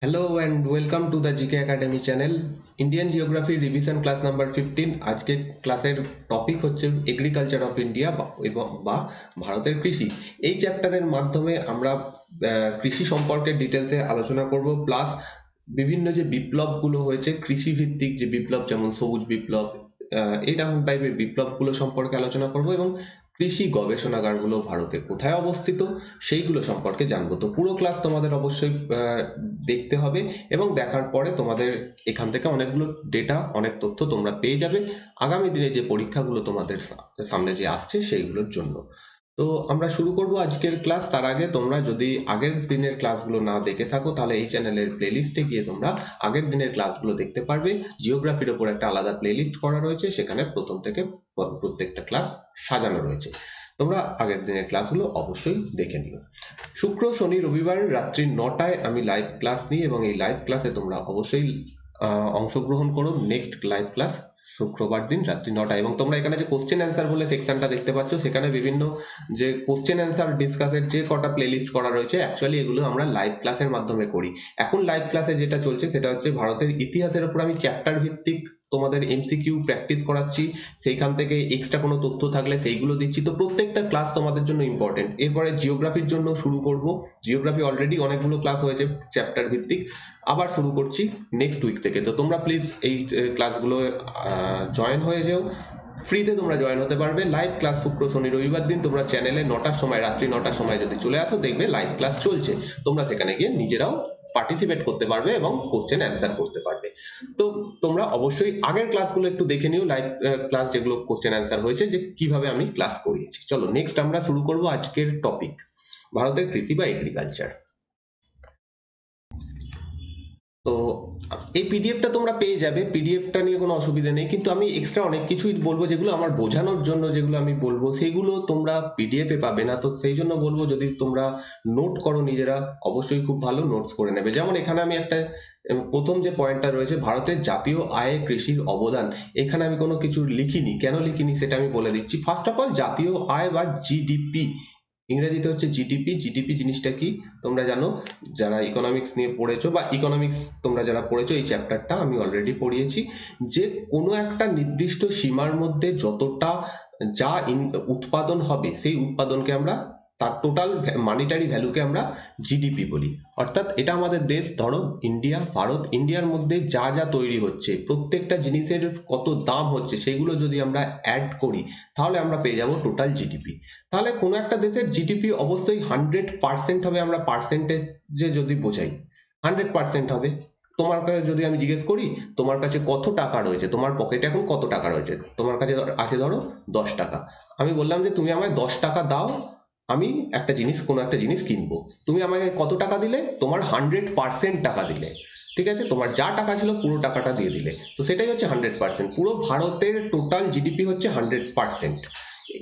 Hello and welcome to the GK academy channel. Indian geography revision class number 15। আজকে ক্লাসের topic হচ্ছে agriculture of India বা ভারতের কৃষি। এই চ্যাপ্টারের মাধ্যমে আমরা কৃষি সম্পর্কে ডিটেলসে আলোচনা করব, প্লাস বিভিন্ন যে বিপ্লবগুলো হয়েছে কৃষি ভিত্তিক যে বিপ্লব, যেমন সবুজ বিপ্লব, এইরকম টাইপের বিপ্লবগুলো সম্পর্কে আলোচনা করব এবং কৃষি গবেষণাগারগুলো ভারতে কোথায় অবস্থিত সেইগুলো সম্পর্কে জানবো। তো পুরো ক্লাস তোমাদের অবশ্যই দেখতে হবে এবং দেখার পরে তোমাদের এখান থেকে অনেকগুলো ডেটা, অনেক তথ্য তোমরা পেয়ে যাবে আগামী দিনে যে পরীক্ষাগুলো তোমাদের সামনে যে আসছে সেইগুলোর জন্য। তো আমরা শুরু করব আজকের ক্লাস। তার আগে তোমরা যদি আগের দিনের ক্লাসগুলো না দেখে থাকো তাহলে এই চ্যানেলের প্লেলিস্টে গিয়ে তোমরা আগের দিনের ক্লাসগুলো দেখতে পারবে। জিওগ্রাফির ওপর একটা আলাদা প্লেলিস্ট করা রয়েছে, সেখানে প্রথম থেকে প্রত্যেকটা ক্লাস সাজানো রয়েছে। তোমরা আগের দিনের ক্লাসগুলো অবশ্যই দেখে নিও। শুক্র, শনি, রবিবার রাত্রি 9টায় আমি লাইভ ক্লাস নিই এবং এই লাইভ ক্লাসে তোমরা অবশ্যই অংশগ্রহণ করো। নেক্সট লাইভ ক্লাস শুক্রবার দিন রাত্রি 9টায়। এবং তোমরা এখানে যে কোশ্চেন অ্যান্সার বলে সেকশনটা দেখতে পাচ্ছ, সেখানে বিভিন্ন যে কোশ্চেন অ্যান্সার ডিসকাসের যে কটা প্লেলিস্ট করা রয়েছে, অ্যাকচুয়ালি এগুলো আমরা লাইভ ক্লাসের মাধ্যমে করি। এখন লাইভ ক্লাসে যেটা চলছে সেটা হচ্ছে ভারতের ইতিহাসের উপর আমি চ্যাপ্টার ভিত্তিক তোমাদের এমসিকিউ প্র্যাকটিস করাচ্ছি, সেইখান থেকে এক্সট্রা কোনো তথ্য থাকলে সেইগুলো দিচ্ছি। তো প্রত্যেকটা ক্লাস তোমাদের জন্য ইম্পর্টেন্ট। এরপরে জিওগ্রাফির জন্য শুরু করব। জিওগ্রাফি অলরেডি অনেকগুলো ক্লাস হয়েছে চ্যাপ্টার ভিত্তিক, আবার শুরু করছি নেক্সট উইক থেকে। তো তোমরা প্লিজ এই ক্লাসগুলো জয়েন হয়ে যাও। ফ্রিতে তোমরা জয়েন হতে পারবে। লাইভ ক্লাস শুক্র, শনি, রবিবার দিন তোমরা চ্যানেলে 9টার সময়, রাত্রি 9টার সময় যদি চলে আসো, দেখবে লাইভ ক্লাস চলছে। তোমরা সেখানে গিয়ে নিজেরাও পার্টিসিপেট করতে পারবে এবং কোশ্চেন অ্যান্সার করতে পারবে। তো তোমরা অবশ্যই আগের ক্লাসগুলো একটু দেখে নিও, লাইভ ক্লাস যেগুলো কোশ্চেন অ্যান্সার হয়েছে, যে কিভাবে আমি ক্লাস করিয়েছি। চলো নেক্সট আমরা শুরু করব আজকের টপিক, ভারতের কৃষি বা এগ্রিকালচার। তো এই পিডিএফটা তোমরা পেয়ে যাবে, পিডিএফটা নিয়ে কোনো অসুবিধা নেই, কিন্তু আমি এক্সট্রা অনেক কিছুই বলবো যেগুলো আমার বোঝানোর জন্য, যেগুলো আমি বলবো সেগুলো তোমরা পিডিএফে পাবে না। তো সেই জন্য বলবো যদি তোমরা নোট করো নিজেরা, অবশ্যই খুব ভালো নোটস করে নেবে। যেমন এখানে আমি একটা প্রথম যে পয়েন্টটা রয়েছে, ভারতের জাতীয় আয়ে কৃষির অবদান, এখানে আমি কোনো কিছু লিখিনি। কেন লিখিনি সেটা আমি বলে দিচ্ছি। ফার্স্ট অফ অল, জাতীয় আয় বা জিডিপি, ইংরেজিতে হচ্ছে জিডিপি। জিডিপি জিনিসটা কি তোমরা জানো, যারা ইকোনমিক্স নিয়ে পড়েছো বা ইকোনমিক্স তোমরা যারা পড়েছো, এই চ্যাপ্টারটা আমি অলরেডি পড়িয়েছি, যে কোনো একটা নির্দিষ্ট সীমার মধ্যে যতটা যা উৎপাদন হবে, সেই উৎপাদনকে আমরা, তার টোটাল মানিটারি ভ্যালুকে আমরা জিডিপি বলি। অর্থাৎ এটা আমাদের দেশ, ধরো ইন্ডিয়া, ভারত, ইন্ডিয়ার মধ্যে যা যা তৈরি হচ্ছে, প্রত্যেকটা জিনিসের কত দাম হচ্ছে, সেগুলো যদি আমরা অ্যাড করি তাহলে আমরা পেয়ে যাব টোটাল জিডিপি। তাহলে কোনো একটা দেশের জিডিপি অবশ্যই 100% হবে। আমরা পার্সেন্টেজে যদি বোঝাই, 100% হবে। তোমার কাছে যদি আমি জিজ্ঞেস করি তোমার কাছে কত টাকা রয়েছে, তোমার পকেটে এখন কত টাকা রয়েছে, তোমার কাছে আছে ধরো 10 টাকা। আমি বললাম যে তুমি আমায় 10 টাকা দাও, আমি একটা জিনিস, কোনো একটা জিনিস কিনবো। তুমি আমাকে কত টাকা দিলে? তোমার 100% টাকা দিলে। ঠিক আছে, তোমার যা টাকা ছিল পুরো টাকাটা দিয়ে দিলে। তো সেটাই হচ্ছে 100%। পুরো ভারতের টোটাল জিডিপি হচ্ছে 100%।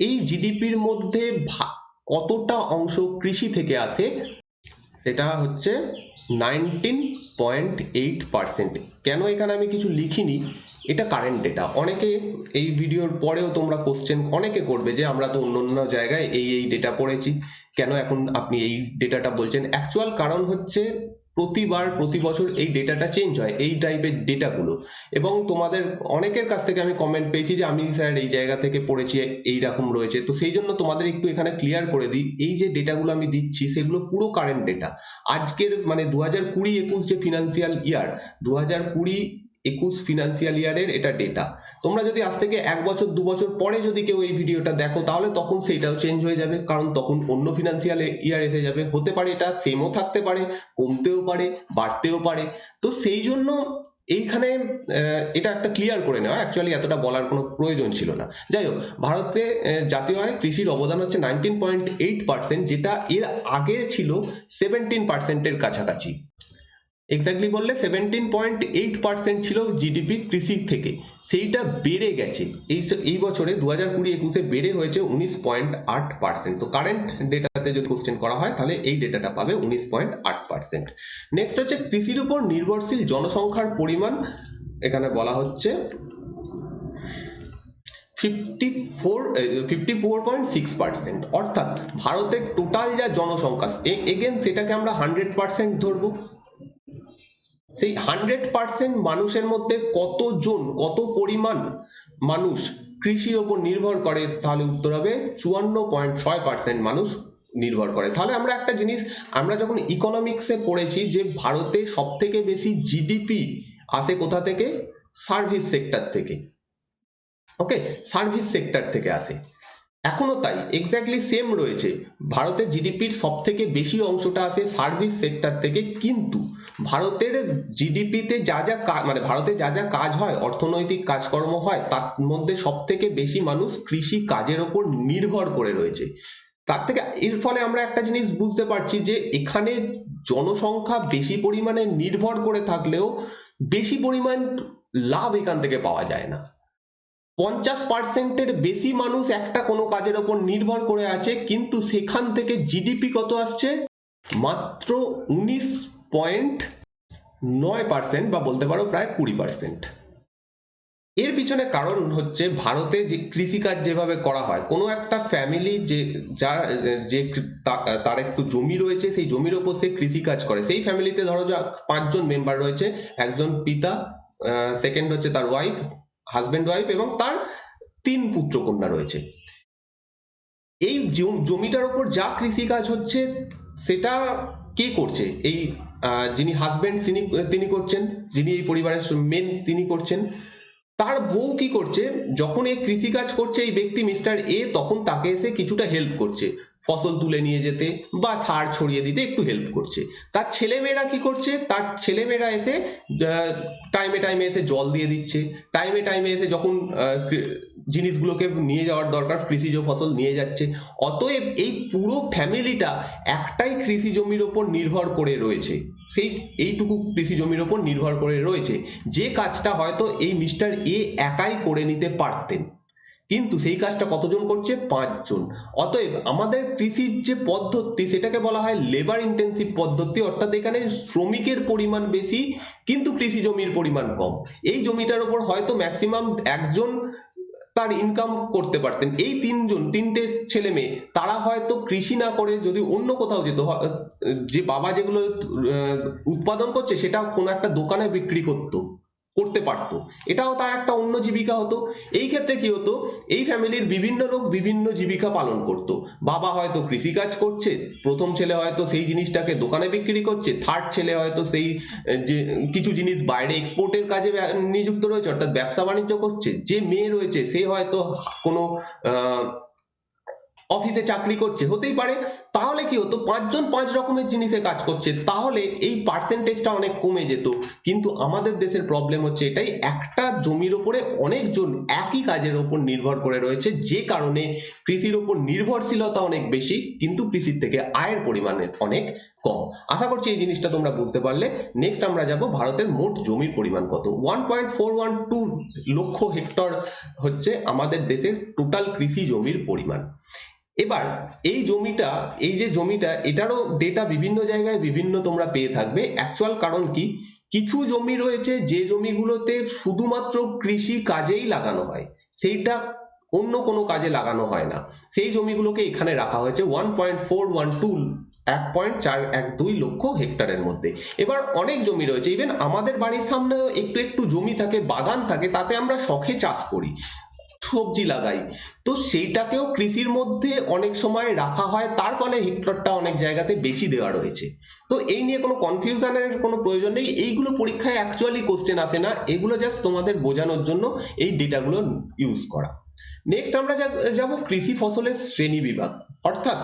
এই জিডিপির মধ্যে কতটা অংশ কৃষি থেকে আসে, সেটা হচ্ছে 19.8%। কেন এখানে আমি কিছু লিখিনি, এটা কারেন্ট ডেটা। অনেকে এই ভিডিওর পরেও তোমরা কোশ্চেন অনেকে করবে যে আমরা তো অন্য অন্য জায়গায় এই ডেটা পড়েছি, কেন এখন আপনি এই ডেটাটা বলছেন। অ্যাকচুয়াল কারণ হচ্ছে প্রতিবার প্রতি বছর এই ডেটাটা চেঞ্জ হয়, এই টাইপের ডেটাগুলো। এবং তোমাদের অনেকের কাছ থেকে আমি কমেন্ট পেয়েছি যে আমি স্যার এই জায়গা থেকে পড়েছি, এই রকম রয়েছে। তো সেই জন্য তোমাদের একটু এখানে ক্লিয়ার করে দিই, এই যে ডেটাগুলো আমি দিচ্ছি সেগুলো পুরো কারেন্ট ডেটা। আজকের মানে 2020-21 যে ফিনান্সিয়াল ইয়ার, 2020-21 ফিনান্সিয়াল ইয়ারের এটা ডেটা। তোমরা যদি আজ থেকে 1 বছর 2 বছর পরে যদি কেউ এই ভিডিওটা দেখো, তাহলে তখন সেইটাও চেঞ্জ হয়ে যাবে, কারণ তখন অন্য ফিনান্সিয়াল ইয়ার এসে যাবে। হতে পারে এটা সেমও থাকতে পারে, কমতেও পারে, বাড়তেও পারে। তো সেই জন্য এইখানে এটা একটা ক্লিয়ার করে নেওয়া, অ্যাকচুয়ালি এতটা বলার কোনো প্রয়োজন ছিল না। যাই হোক, ভারতে জাতীয় আয় কৃষির অবদান হচ্ছে 19.8%, যেটা এর আগে ছিল 17%-এর কাছাকাছি। এক্স্যাক্টলি বললে 17.8% ছিল জিডিপি কৃষি থেকে, সেইটা বেড়ে গেছে এই বছরে 2020-21-এ বেড়ে হয়েছে 19.8%। তো কারেন্ট ডেটাতে যদি কোশ্চেন করা হয় তাহলে এই ডেটাটা পাবে 19.8%। নেক্সট হচ্ছে কৃষির উপর নির্ভরশীল জনসংখ্যার পরিমাণ, এখানে বলা হচ্ছে 54.6%। অর্থাৎ ভারতের টোটাল যা জনসংখ্যা, এগেন সেটাকে আমরা 100% ধরবো। সেই 100% মানুষের মধ্যে কতজন, কত পরিমাণ মানুষ কৃষির ওপর নির্ভর করে, তাহলে উত্তর হবে 54.6% মানুষ নির্ভর করে। তাহলে আমরা একটা জিনিস, আমরা যখন ইকোনমিক্সে পড়েছি যে ভারতে সব থেকে বেশি জিডিপি আসে কোথা থেকে, সার্ভিস সেক্টর থেকে। ওকে, সার্ভিস সেক্টর থেকে আসে, এখনো তাই এক্স্যাক্টলি সেম রয়েছে। ভারতের জিডিপির সব থেকে বেশি অংশটা আসে সার্ভিস সেক্টর থেকে, কিন্তু ভারতের জিডিপিতে যা যা মানে ভারতে যা যা কাজ হয়, অর্থনৈতিক কাজকর্ম হয়, তার মধ্যে সব থেকে বেশি মানুষ কৃষি কাজের ওপর নির্ভর করে রয়েছে। তার থেকে এর ফলে আমরা একটা জিনিস বুঝতে পারছি যে এখানে জনসংখ্যা বেশি পরিমাণে নির্ভর করে থাকলেও বেশি পরিমাণ লাভ এখান থেকে পাওয়া যায় না। 50%-এর বেশি মানুষ একটা কোনো কাজের ওপর নির্ভর করে আছে, কিন্তু সেখান থেকে জিডিপি কত আসছে, মাত্র 19.9%, বা বলতে পারো প্রায় 20%। এর পিছনে কারণ হচ্ছে ভারতে যে কৃষিকাজ যেভাবে করা হয়, কোনো একটা ফ্যামিলি যে যার যে তার একটু জমি রয়েছে, সেই জমির ওপর সে কৃষিকাজ করে, সেই ফ্যামিলিতে ধরো যা 5 জন মেম্বার রয়েছে, একজন পিতা, সেকেন্ড হচ্ছে তার ওয়াইফ, হাজবেন্ড ওয়াইফ, এবং তার 3 পুত্র কন্যা রয়েছে। এই জমিটার ওপর যা কৃষিকাজ হচ্ছে সেটা কে করছে, এই যিনি হাজবেন্ড তিনি করছেন, যিনি এই পরিবারের মেন তিনি করছেন। তার বউ কি করছে, যখন এই কৃষিকাজ করছে এই ব্যক্তি মিস্টার এ, তখন তাকে এসে কিছুটা হেল্প করছে, ফসল তুলে নিয়ে যেতে বা সার ছড়িয়ে দিতে একটু হেল্প করছে। তার ছেলেমেয়েরা কি করছে, তার ছেলেমেয়েরা এসে টাইমে টাইমে এসে জল দিয়ে দিচ্ছে, টাইমে টাইমে এসে যখন জিনিসগুলোকে নিয়ে যাওয়ার দরকার কৃষিজ ফসল নিয়ে যাচ্ছে। অতএব এই পুরো ফ্যামিলিটা একটাই কৃষি জমির ওপর নির্ভর করে রয়েছে, সেই এইটুকু কৃষি জমির ওপর নির্ভর করে রয়েছে, যে কাজটা হয়তো এই মিস্টার এ একাই করে নিতে পারতেন, কিন্তু সেই কাজটা কতজন করছে, 5 জন। অতএব আমাদের কৃষির যে পদ্ধতি সেটাকে বলা হয় লেবার ইন্টেন্সিভ পদ্ধতি, অর্থাৎ এখানে শ্রমিকের পরিমাণ বেশি কিন্তু কৃষি জমির পরিমাণ কম। এই জমিটার উপর হয়তো ম্যাক্সিমাম একজন তার ইনকাম করতে পারতেন, এই 3টে ছেলে মেয়ে তারা হয়তো কৃষি না করে যদি অন্য কোথাও যেত, যে বাবা যেগুলো উৎপাদন করছে সেটা কোনো একটা দোকানে বিক্রি করতে পারতো, এটাও তার একটা অন্য জীবিকা হতো। এই ক্ষেত্রে কি হতো, এই ফ্যামিলির বিভিন্ন লোক বিভিন্ন জীবিকা পালন করত। বাবা হয়তো কৃষিকাজ করছে, প্রথম ছেলে হয়তো সেই জিনিসটাকে দোকানে বিক্রি করছে, থার্ড ছেলে হয়তো সেই যে কিছু জিনিস বাইরে এক্সপোর্টের কাজে নিযুক্ত রয়েছে, অর্থাৎ ব্যবসা বাণিজ্য করছে। যে মেয়ে রয়েছে সে হয়তো কোনো অফিসে চাকরি করছে, হতেই পারে। তাহলে কি হতো, 5 জন 5 রকমের জিনিসে কাজ করছে, তাহলে এই পার্সেন্টেজটা অনেক কমে যেত। কিন্তু আমাদের দেশের প্রবলেম হচ্ছে এটাই, একটা জমির উপরে অনেকজন একই কাজের উপর নির্ভর করে রয়েছে, যে কারণে কৃষির উপর নির্ভরশীলতা অনেক বেশি, কিন্তু কৃষির থেকে আয়ের পরিমাণে অনেক কম। আশা করছি এই জিনিসটা তোমরা বুঝতে পারলে। নেক্সট আমরা যাব ভারতের মোট জমির পরিমাণ কত। 1.412 লক্ষ হেক্টর হচ্ছে আমাদের দেশের টোটাল কৃষি জমির পরিমাণ। এবার এই জমিটা, এই যে জমিটা, এটারও ডেটা বিভিন্ন জায়গায় বিভিন্ন তোমরা পেয়ে থাকবে। অ্যাকচুয়াল কারণ কি, কিছু জমি রয়েছে যে জমিগুলোতে শুধুমাত্র কৃষি কাজেই লাগানো হয়, সেইটা অন্য কোনো কাজে লাগানো হয় না, সেই জমিগুলোকে এখানে রাখা হয়েছে 1.412 লক্ষ হেক্টরের মধ্যে। এবার অনেক জমি রয়েছে, ইভেন আমাদের বাড়ির সামনেও একটু একটু জমি থাকে, বাগান থাকে, তাতে আমরা শখে চাষ করি, সবজি লাগাই, তো সেইটাকেও কৃষির মধ্যে অনেক সময় রাখা হয়, তার ফলে হেক্টরটা অনেক জায়গাতে বেশি দেওয়া রয়েছে। তো এই নিয়ে কোনো কনফিউশনের কোনো প্রয়োজন নেই, এইগুলো পরীক্ষায় অ্যাকচুয়ালি কোশ্চেন আসে না, এগুলো জাস্ট তোমাদের বোঝানোর জন্য এই ডেটাগুলো ইউজ করা। নেক্সট আমরা যাব কৃষি ফসলের শ্রেণী বিভাগ, অর্থাৎ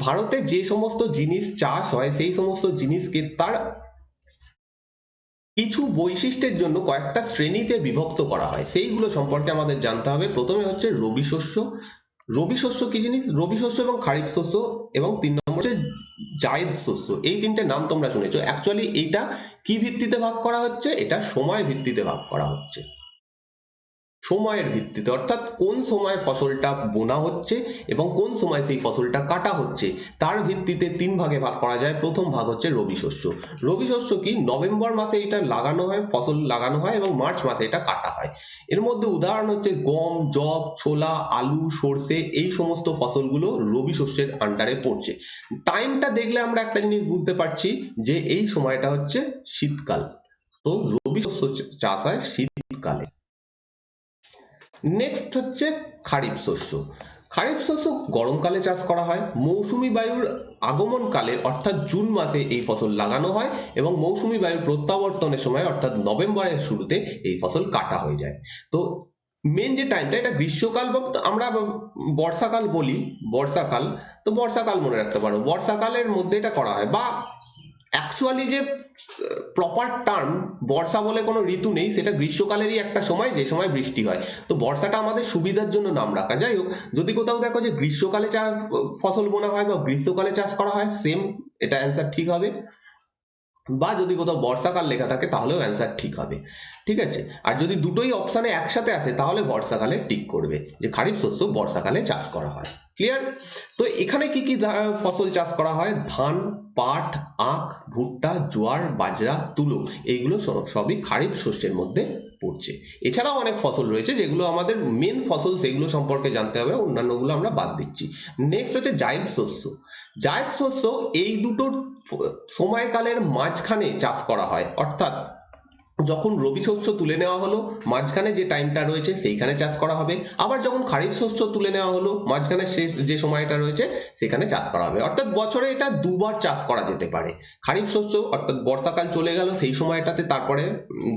ভারতে যে সমস্ত জিনিস চাষ হয় সেই সমস্ত জিনিসকে তার কিছু বৈশিষ্ট্যের জন্য কয়েকটা শ্রেণীতে বিভক্ত করা হয়, সেইগুলো সম্পর্কে আমাদের জানতে হবে। প্রথমে হচ্ছে রবি শস্য। রবি শস্য কি জিনিস, রবি শস্য এবং খারিফ শস্য, এবং 3 নম্বর হচ্ছে জায়েদ শস্য। এই 3টে নাম তোমরা শুনেছো। অ্যাকচুয়ালি এইটা কি ভিত্তিতে ভাগ করা হচ্ছে, এটা সময় ভিত্তিতে ভাগ করা হচ্ছে, সময়ের ভিত্তিতে, অর্থাৎ কোন সময় ফসলটা বোনা হচ্ছে এবং কোন সময় সেই ফসলটা কাটা হচ্ছে, তার ভিত্তিতে 3 ভাগে ভাগ করা যায়। প্রথম ভাগ হচ্ছে রবি শস্য। রবি শস্য কি, নভেম্বর মাসে এটা লাগানো হয়, ফসল লাগানো হয়, এবং মার্চ মাসে এটা কাটা হয়। এর মধ্যে উদাহরণ হচ্ছে গম, যব, ছোলা, আলু, সর্ষে, এই সমস্ত ফসলগুলো রবি শস্যের আন্ডারে পড়ছে। টাইমটা দেখলে আমরা একটা জিনিস বুঝতে পারছি যে এই সময়টা হচ্ছে শীতকাল। তো রবি শস্য চাষ হয় শীতকালে। নেক্সট হচ্ছে খারিফ শস্য। খারিফ শস্য গরমকালে চাষ করা হয়। মৌসুমী বায়ুর আগমনকালে অর্থাৎ জুন মাসে এই ফসল লাগানো হয় এবং মৌসুমী বায়ুর প্রত্যাবর্তনের সময় অর্থাৎ নভেম্বরের শুরুতে এই ফসল কাটা হয়ে যায়। তো মেন যে টাইমটা এটা গ্রীষ্মকাল বা আমরা বর্ষাকাল বলি, বর্ষাকাল, তো বর্ষাকাল মনে রাখতে পারো, বর্ষাকালের মধ্যে এটা করা হয়। বা অ্যাকচুয়ালি যে প্রপার টার্ম বর্ষা বলে কোনো ঋতু নেই, সেটা গ্রীষ্মকালেরই একটা সময় যে সময় বৃষ্টি হয়। তো বর্ষাটা আমাদের সুবিধার জন্য নাম রাখা। যাই হোক, যদি কোথাও দেখো যে গ্রীষ্মকালে ফসল বোনা হয় বা গ্রীষ্মকালে চাষ করা হয়, সেম এটা অ্যান্সার ঠিক হবে। বা যদি কোথাও বর্ষাকাল লেখা থাকে তাহলেও অ্যান্সার ঠিক হবে। ঠিক আছে, আর যদি দুটোই অপশানে একসাথে আসে তাহলে বর্ষাকালে টিক করবে যে খারিফ শস্য বর্ষাকালে চাষ করা হয়। ক্লিয়ার? তো এখানে কি কি ফসল চাষ করা হয়? ধান, পাট, আখ, ভুট্টা, জোয়ার, বাজরা, তুলো, এইগুলো সবই খারিফ শস্যের মধ্যে পড়ছে। এছাড়াও অনেক ফসল রয়েছে যেগুলো আমাদের মেন ফসল, সেগুলো সম্পর্কে জানতে হবে, অন্যান্যগুলো আমরা বাদ দিচ্ছি। নেক্সট হচ্ছে জায়দ শস্য। জায়দ শস্য এই দুটোর সময়কালের মাঝখানে চাষ করা হয়, অর্থাৎ যখন রবি শস্য তুলে নেওয়া হলো মাঝখানে যে টাইমটা রয়েছে সেইখানে চাষ করা হবে, আবার যখন খারিফ শস্য তুলে নেওয়া হলো মাঝখানে শেষ যে সময়টা রয়েছে সেখানে চাষ করা হবে। অর্থাৎ বছরে এটা দুবার চাষ করা যেতে পারে। খারিফ শস্য অর্থাৎ বর্ষাকাল চলে গেল সেই সময়টাতে, তারপরে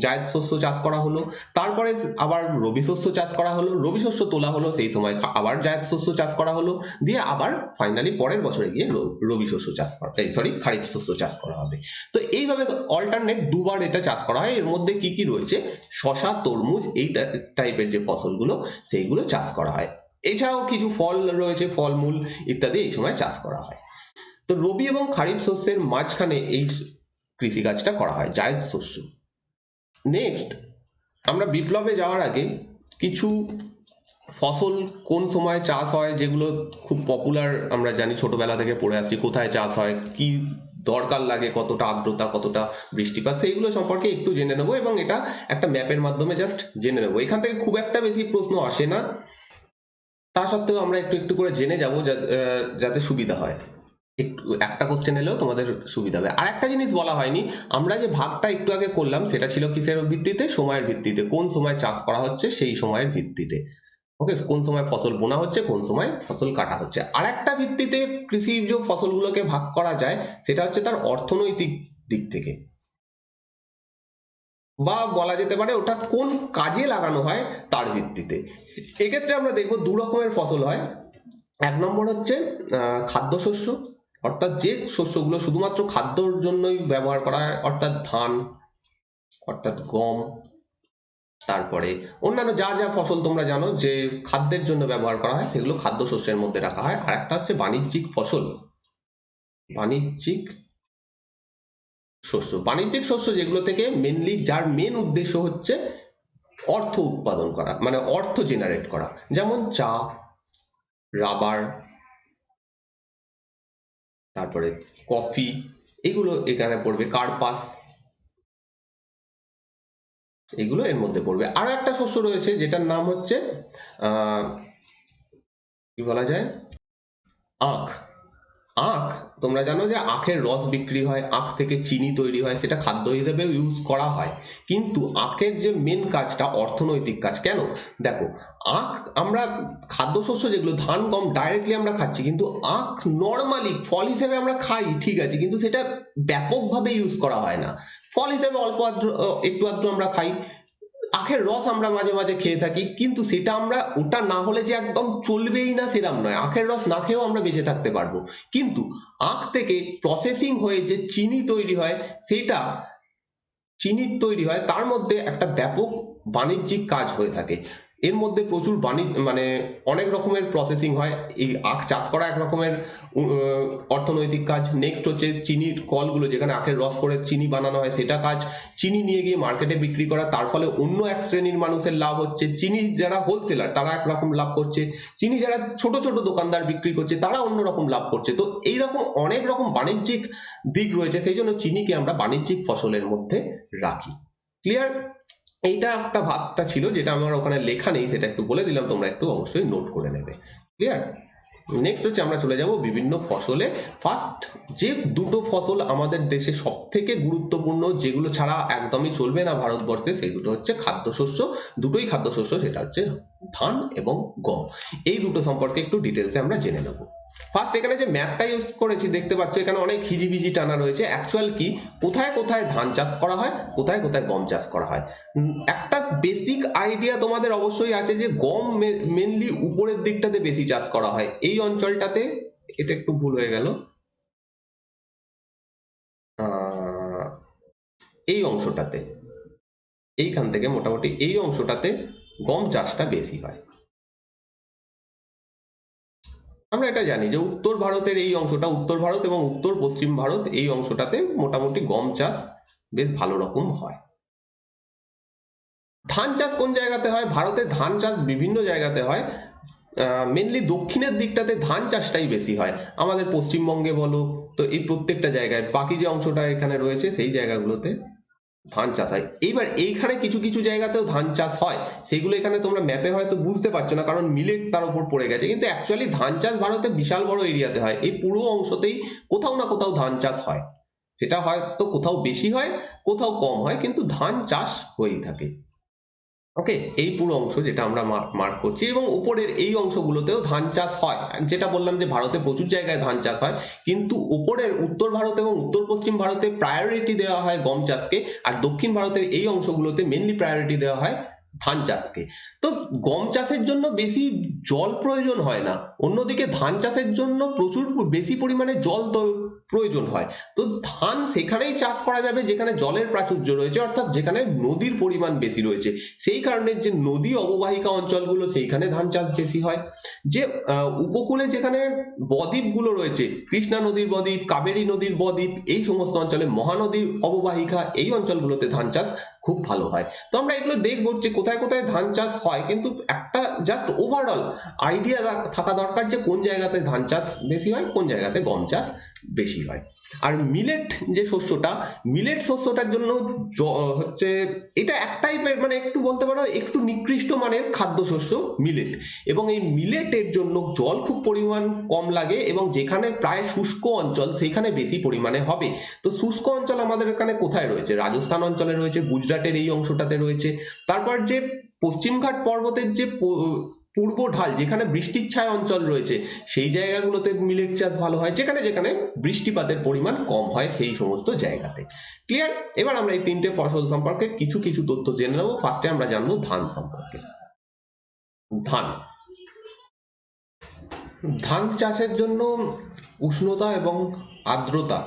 জায়দ শস্য চাষ করা হলো, তারপরে আবার রবি শস্য চাষ করা হলো, রবি শস্য তোলা হলো সেই সময় আবার জায়দ শস্য চাষ করা হলো, দিয়ে আবার ফাইনালি পরের বছরে গিয়ে রবি শস্য চাষ করা, খারিফ শস্য চাষ করা হবে। তো এইভাবে অল্টারনেট দুবার এটা চাষ করা হয়। এর মধ্যে কি কি রয়েছে? শশা, তরমুজ, এই টাইপের যে ফসলগুলো সেইগুলো চাষ করা হয়। এছাড়াও কিছু ফল রয়েছে, ফলমূল ইত্যাদি এই সময় চাষ করা হয়। তো রবি এবং খারিফ শস্যের মাঝখানে এই কৃষিকাজটা করা হয়, জায়দ শস্য। নেক্সট, আমরা বিপ্লবে যাওয়ার আগে কিছু ফসল কোন সময় চাষ হয় যেগুলো খুব পপুলার, আমরা জানি ছোটবেলা থেকে পড়ে আসছি, কোথায় চাষ হয়, কি দরকার লাগে, কতটা আর্দ্রতা, কতটা বৃষ্টিপাত, সেইগুলো সম্পর্কে একটু জেনে নেবো এবং এটা একটা ম্যাপের মাধ্যমে জাস্ট জেনে নেবো। এখান থেকে খুব একটা বেশি প্রশ্ন আসে না, তা সত্ত্বেও আমরা একটু একটু করে জেনে যাবো যাতে সুবিধা হয়। একটু একটা কোশ্চেন এলেও তোমাদের সুবিধা হবে। আর একটা জিনিস বলা হয়নি, আমরা যে ভাগটা একটু আগে করলাম সেটা ছিল কিসের ভিত্তিতে? সময়ের ভিত্তিতে। কোন সময় চাষ করা হচ্ছে সেই সময়ের ভিত্তিতে। ওকে, কোন সময় ফসল বোনা হচ্ছে, কোন সময় ফসল কাটা হচ্ছে। আর একটা ভিত্তিতে কৃষিজ ফসলগুলোকে ভাগ করা যায়, সেটা হচ্ছে তার অর্থনৈতিক দিক থেকে, বা বলা যেতে পারে ওটা কোন কাজে লাগানো হয় তার ভিত্তিতে। এক্ষেত্রে আমরা দেখবো দু রকমের ফসল হয়। এক নম্বর হচ্ছে খাদ্যশস্য, অর্থাৎ যে শস্যগুলো শুধুমাত্র খাদ্যর জন্যই ব্যবহার করা হয়, অর্থাৎ ধান, অর্থাৎ গম, তারপরে অন্যান্য যা যা ফসল তোমরা জানো যে খাদ্যের জন্য ব্যবহার করা হয় সেগুলো খাদ্যশস্যের মধ্যে রাখা হয়। আর একটা হচ্ছে বাণিজ্যিক ফসল, বাণিজ্যিক শস্য। বাণিজ্যিক শস্য যেগুলো থেকে মেনলি, যার মেন উদ্দেশ্য হচ্ছে অর্থ উৎপাদন করা, মানে অর্থ জেনারেট করা, যেমন চা, রাবার, তারপরে কফি, এগুলো এখানে পড়বে, কার্পাস, এগুলো এর মধ্যে পড়বে। আরো একটা শস্য রয়েছে যেটার নাম হচ্ছে কি বলা যায়, আখ। আখ, তোমরা জানো যে আখের রস বিক্রি হয়, আখ থেকে চিনি তৈরি হয়, সেটা খাদ্য হিসেবে ইউজ করা হয়। কিন্তু আখের যে মেন কাজটা অর্থনৈতিক কাজ। কেন? দেখো, আখ আমরা খাদ্যশস্য যেগুলো ধান, গম ডাইরেক্টলি আমরা খাচ্ছি, কিন্তু আখ নর্মালি ফল হিসেবে আমরা খাই, ঠিক আছে, কিন্তু সেটা ব্যাপকভাবে ইউজ করা হয় না। ফল হিসেবে অল্প আদ্র একটু আদ্র আমরা খাই। আখের রস আমরা মাঝে মাঝে খেয়ে থাকি, কিন্তু সেটা আমরা, ওটা না হলে যে একদম চলবেই না সেরকম নয়, আখের রস না খেয়েও আমরা বেঁচে থাকতে পারবো। কিন্তু আখ থেকে প্রসেসিং হয়ে যে চিনি তৈরি হয়, সেটা চিনি তৈরি হয়, তার মধ্যে একটা ব্যাপক বাণিজ্যিক কাজ হয়ে থাকে। এর মধ্যে প্রচুর মানে অনেক রকমের প্রসেসিং হয়। এই আখ চাষ করা এক রকমের অর্থনৈতিক কাজ। নেক্সট হচ্ছে চিনির কলগুলো, যেখানে আখের রস করে চিনি বানানো হয়, সেটা কাজ। চিনি নিয়ে গিয়ে মার্কেটে বিক্রি করা, তার ফলে অন্য এক শ্রেণীর মানুষের লাভ হচ্ছে। চিনি যারা হোলসেলার তারা একরকম লাভ করছে, চিনি যারা ছোট ছোট দোকানদার বিক্রি করছে তারা অন্যরকম লাভ করছে। তো এইরকম অনেক রকম বাণিজ্যিক দিক রয়েছে, সেই জন্য চিনিকে আমরা বাণিজ্যিক ফসলের মধ্যে রাখি। ক্লিয়ার? এইটা একটা ভাগটা ছিল যেটা আমার ওখানে লেখা নেই, সেটা একটু বলে দিলাম, তোমরা একটু অবশ্যই নোট করে নেবে। ক্লিয়ার? নেক্সট হচ্ছে আমরা চলে যাব বিভিন্ন ফসলে। ফার্স্ট যে দুটো ফসল আমাদের দেশে সব থেকে গুরুত্বপূর্ণ, যেগুলো ছাড়া একদমই চলবে না ভারতবর্ষে, সেই দুটো হচ্ছে খাদ্যশস্য, দুটোই খাদ্যশস্য, সেটা হচ্ছে ধান এবং গম। এই দুটো সম্পর্কে একটু ডিটেলসে আমরা জেনে নেব। ফার্স্ট এখানে যে ম্যাপটা ইউজ করেছি দেখতে পাচ্ছ, এখানে অনেক হিজিবিজি টানা রয়েছে। অ্যাকচুয়াল কি, কোথায় কোথায় ধান চাষ করা হয়, কোথায় কোথায় গম চাষ করা হয়। একটা বেসিক আইডিয়া তোমাদের অবশ্যই আছে যে গম মেনলি উপরের দিকটাতে বেশি চাষ করা হয়, এই অঞ্চলটাতে। এটা একটু ভুল হয়ে গেল, এই অংশটাতে, এইখান থেকে মোটামুটি এই অংশটাতে গম চাষটা বেশি হয়। আমরা এটা জানি যে উত্তর ভারতের এই অংশটা, উত্তর ভারত এবং উত্তর পশ্চিম ভারত, এই অংশটাতে মোটামুটি গম চাষ বেশ ভালো রকম হয়। ধান চাষ কোন জায়গাতে হয়? ভারতে ধান চাষ বিভিন্ন জায়গাতে হয়। মেনলি দক্ষিণের দিকটাতে ধান চাষটাই বেশি হয়। আমাদের পশ্চিমবঙ্গে বলো, তো এই প্রত্যেকটা জায়গায়, বাকি যে অংশটা এখানে রয়েছে সেই জায়গাগুলোতে ধান চাষ হয়। এইবার এইখানে কিছু কিছু জায়গাতেও ধান চাষ হয়, সেগুলো এখানে তোমরা ম্যাপে হয়তো বুঝতে পারছো না, কারণ মিলেট তার উপর পড়ে গেছে। কিন্তু অ্যাকচুয়ালি ধান চাষ ভারতে বিশাল বড় এরিয়াতে হয়, এই পুরো অংশতেই কোথাও না কোথাও ধান চাষ হয়। সেটা হয়তো কোথাও বেশি হয়, কোথাও কম হয়, কিন্তু ধান চাষ হয়েই থাকে। ওকে, এই পুরো অংশ যেটা আমরা মার্ক করছি, এবং উপরের এই অংশগুলোতেও ধান চাষ হয়। যেটা বললাম যে ভারতে প্রচুর জায়গায় ধান চাষ হয়, কিন্তু উপরের উত্তর ভারত এবং উত্তর পশ্চিম ভারতে প্রায়োরিটি দেওয়া হয় গম চাষকে, আর দক্ষিণ ভারতের এই অংশগুলোতে মেনলি প্রায়োরিটি দেওয়া হয় ধান চাষকে। তো গম চাষের জন্য বেশি জল প্রয়োজন হয় না, অন্যদিকে ধান চাষের জন্য প্রচুর বেশি পরিমাণে জল প্রয়োজন হয়। তো ধান সেখানেই চাষ করা যাবে যেখানে জলের প্রাচুর্য রয়েছে, অর্থাৎ যেখানে নদীর পরিমাণ বেশি রয়েছে। সেই কারণে যে নদী অববাহিকা অঞ্চলগুলো, সেইখানে ধান চাষ বেশি হয়। যে উপকূলে যেখানে বদ্বীপগুলো রয়েছে, কৃষ্ণা নদীর বদ্বীপ, কাবেরী নদীর বদ্বীপ, এই সমস্ত অঞ্চলে, মহানদীর অববাহিকা, এই অঞ্চলগুলোতে ধান চাষ খুব ভালো হয়। তো আমরা এগুলো দেখবো যে কোথায় কোথায় ধান চাষ হয়, কিন্তু একটা জাস্ট ওভারঅল আইডিয়া থাকা দরকার যে কোন জায়গাতে ধান চাষ বেশি হয়, কোন জায়গাতে গম চাষ বেশি হয়। আর মিলেট যে শস্যটা, মিলেট শস্যটার জন্য হচ্ছে এটা এক টাইপের, মানে একটু বলতে পারো একটু নিকৃষ্ট মানের খাদ্যশস্য মিলেট। এবং এই মিলেটের জন্য জল খুব পরিমাণ কম লাগে, এবং যেখানে প্রায় শুষ্ক অঞ্চল সেখানে বেশি পরিমাণে হবে। তো শুষ্ক অঞ্চল আমাদের এখানে কোথায় রয়েছে? রাজস্থান অঞ্চলে রয়েছে, গুজরাটের এই অংশটাতে রয়েছে। তারপর যে পশ্চিমঘাট পর্বতের যে পূর্ব ঢাল, যেখানে বৃষ্টির ছায়া অঞ্চল রয়েছে, সেই জায়গাগুলোতে মিলেট চাষ ভালো হয়। যেখানে যেখানে বৃষ্টিপাতের পরিমাণ কম হয় সেই সমস্ত জায়গাতে। ক্লিয়ার? এবার আমরা এই তিনটে ফসল সম্পর্কে কিছু কিছু তথ্য জেনে নেবো। ফার্স্টে আমরা জানবো ধান সম্পর্কে। ধান, ধান চাষের জন্য উষ্ণতা এবং আর্দ্রতা,